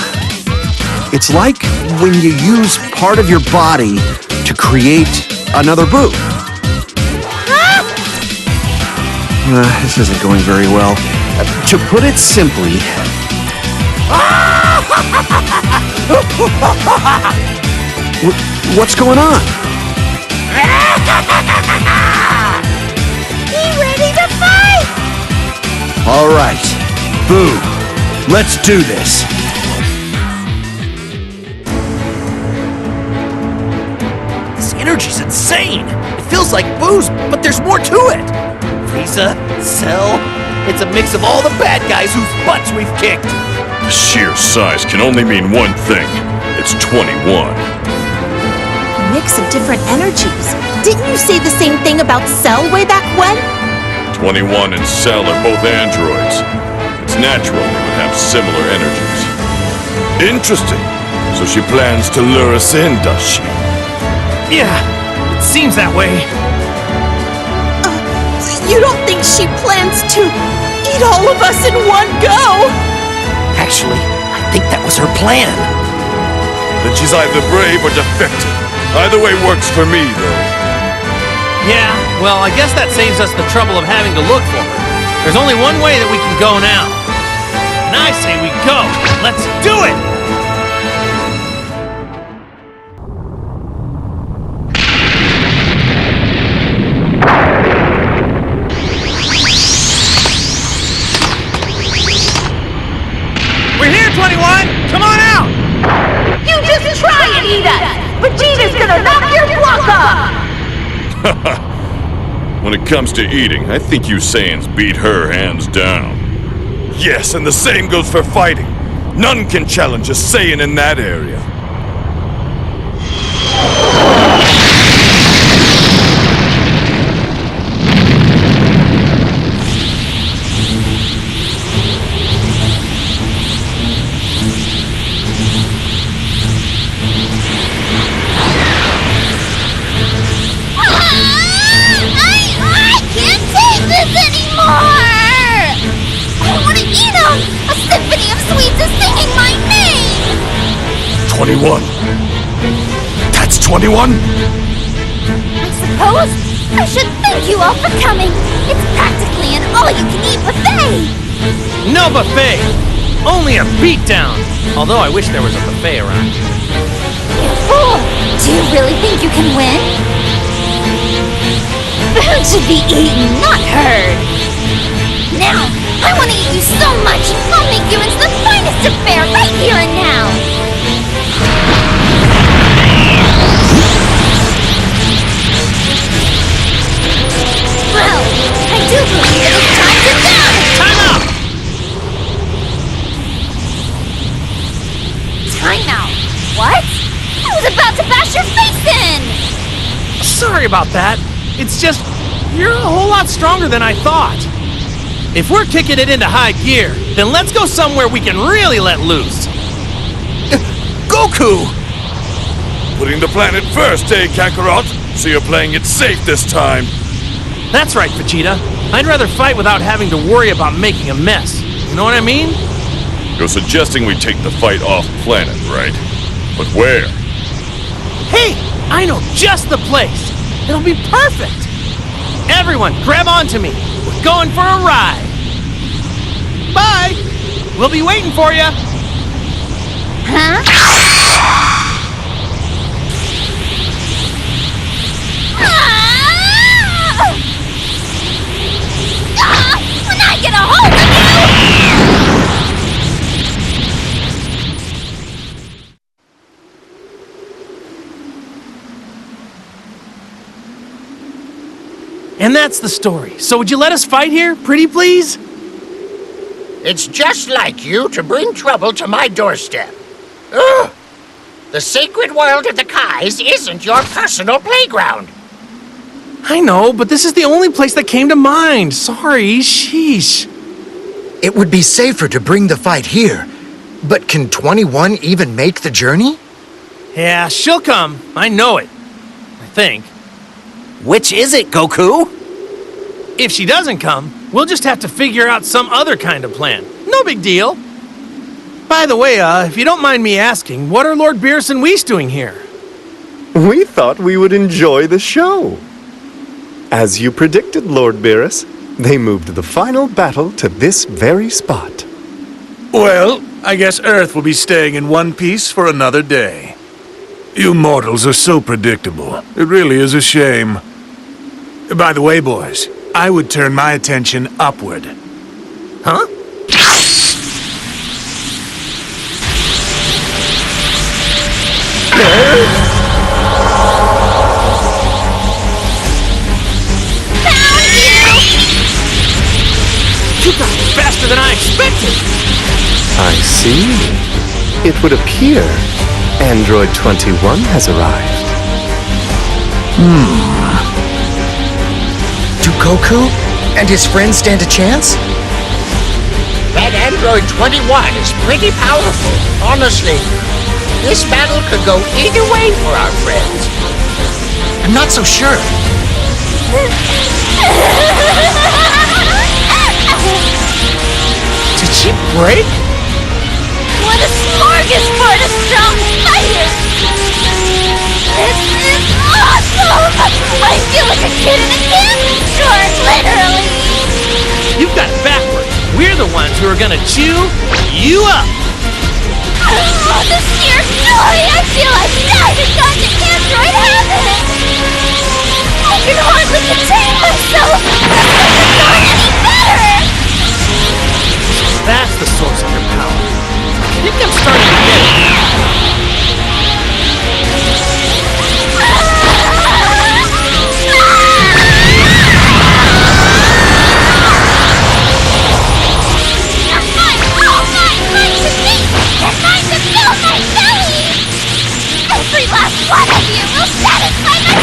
it's like when you use part of your body to create another Buu. This isn't going very well. To put it simply... What's going on? He ready to fight? All right, Buu, let's do this. This energy's insane. It feels like Buu's, but there's more to it. Frieza, Cell, it's a mix of all the bad guys whose butts we've kicked. The sheer size can only mean one thing. It's 21. A mix of different energies. Didn't you say the same thing about Cell way back when? 21 and Cell are both androids. It's natural they would have similar energies. Interesting. So she plans to lure us in, does she? Yeah, it seems that way. You don't think she plans to eat all of us in one go? Actually, I think that was her plan. Then she's either brave or defective. Either way works for me, though. Yeah, well, I guess that saves us the trouble of having to look for her. There's only one way that we can go now. And I say we go. Let's do it! We're here, 21! Come on out! You just try and eat us! Vegeta's gonna knock your block off! When it comes to eating, I think you Saiyans beat her hands down. Yes, and the same goes for fighting. None can challenge a Saiyan in that area. I want to eat them! A symphony of sweets is singing my name! 21. That's 21? I suppose I should thank you all for coming. It's practically an all-you-can-eat buffet! No buffet! Only a beatdown! Although I wish there was a buffet around. You fool! Do you really think you can win? Food should be eaten, not heard! Now, I want to eat you so much, I'll make you into the finest affair right here and now! Well, I do believe it is time to down! Time out! Time out? What? I was about to bash your face in! Sorry about that. It's just, you're a whole lot stronger than I thought. If we're kicking it into high gear, then let's go somewhere we can really let loose. Goku! Putting the planet first, eh, Kakarot? So you're playing it safe this time. That's right, Vegeta. I'd rather fight without having to worry about making a mess. You know what I mean? You're suggesting we take the fight off planet, right? But where? Hey, I know just the place. It'll be perfect. Everyone, grab onto me. We're going for a ride. Bye. We'll be waiting for you. Huh? When I get a hold of And that's the story. So would you let us fight here, pretty please? It's just like you to bring trouble to my doorstep. Ugh! The sacred world of the Kais isn't your personal playground. I know, but this is the only place that came to mind. Sorry, sheesh. It would be safer to bring the fight here. But can 21 even make the journey? Yeah, she'll come. I know it. I think. Which is it, Goku? If she doesn't come, we'll just have to figure out some other kind of plan. No big deal. By the way, if you don't mind me asking, what are Lord Beerus and Whis doing here? We thought we would enjoy the show. As you predicted, Lord Beerus, they moved the final battle to this very spot. Well, I guess Earth will be staying in one piece for another day. You mortals are so predictable. It really is a shame. By the way, boys, I would turn my attention upward. Huh? You got it faster than I expected! I see. It would appear Android 21 has arrived. Do Goku and his friends stand a chance? That Android 21 is pretty powerful. Honestly, this battle could go either way for our friends. I'm not so sure. Did she break? What a smorgasbord of strong fighters! This is awesome! I feel like a kid in a candy store, literally! You've got it backwards. We're the ones who are gonna chew you up! Oh, the sheer joy! I feel I've died and gone to Android heaven! I can hardly contain myself! This couldn't have gone any better! That's the source of your power. I think I'm starting to get it. Every last one of you will satisfy my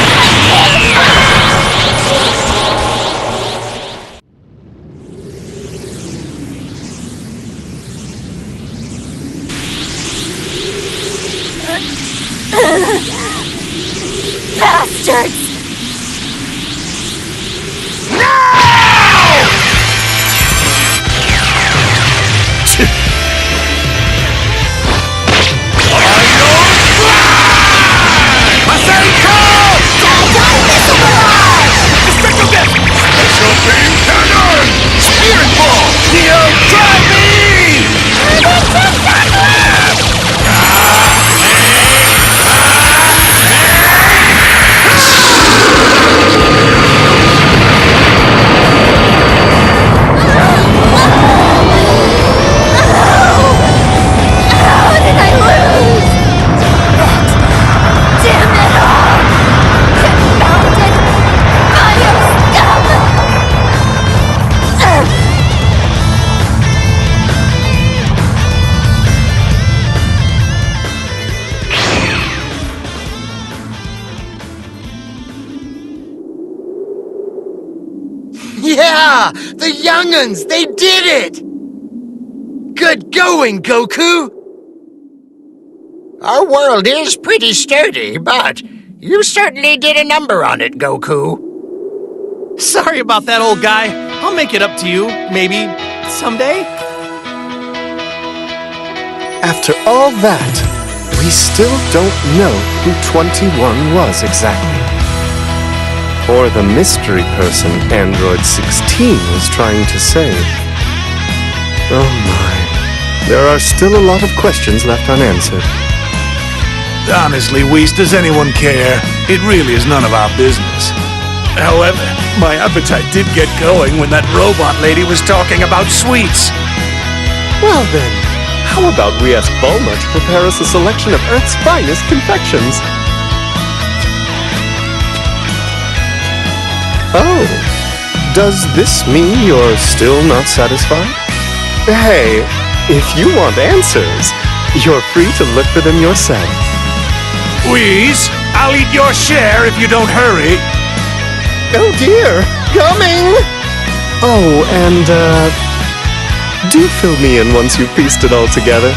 bastards! Yeah! The young'uns! They did it! Good going, Goku! Our world is pretty sturdy, but you certainly did a number on it, Goku. Sorry about that, old guy. I'll make it up to you, maybe someday. After all that, we still don't know who 21 was exactly. Or the mystery person Android 16 was trying to save. Oh my. There are still a lot of questions left unanswered. Honestly, Whis, does anyone care? It really is none of our business. However, my appetite did get going when that robot lady was talking about sweets. Well then, how about we ask Bulma to prepare us a selection of Earth's finest confections? Oh, does this mean you're still not satisfied? Hey, if you want answers, you're free to look for them yourself. Whis, I'll eat your share if you don't hurry. Oh dear, coming! Oh, and do fill me in once you've pieced it all together.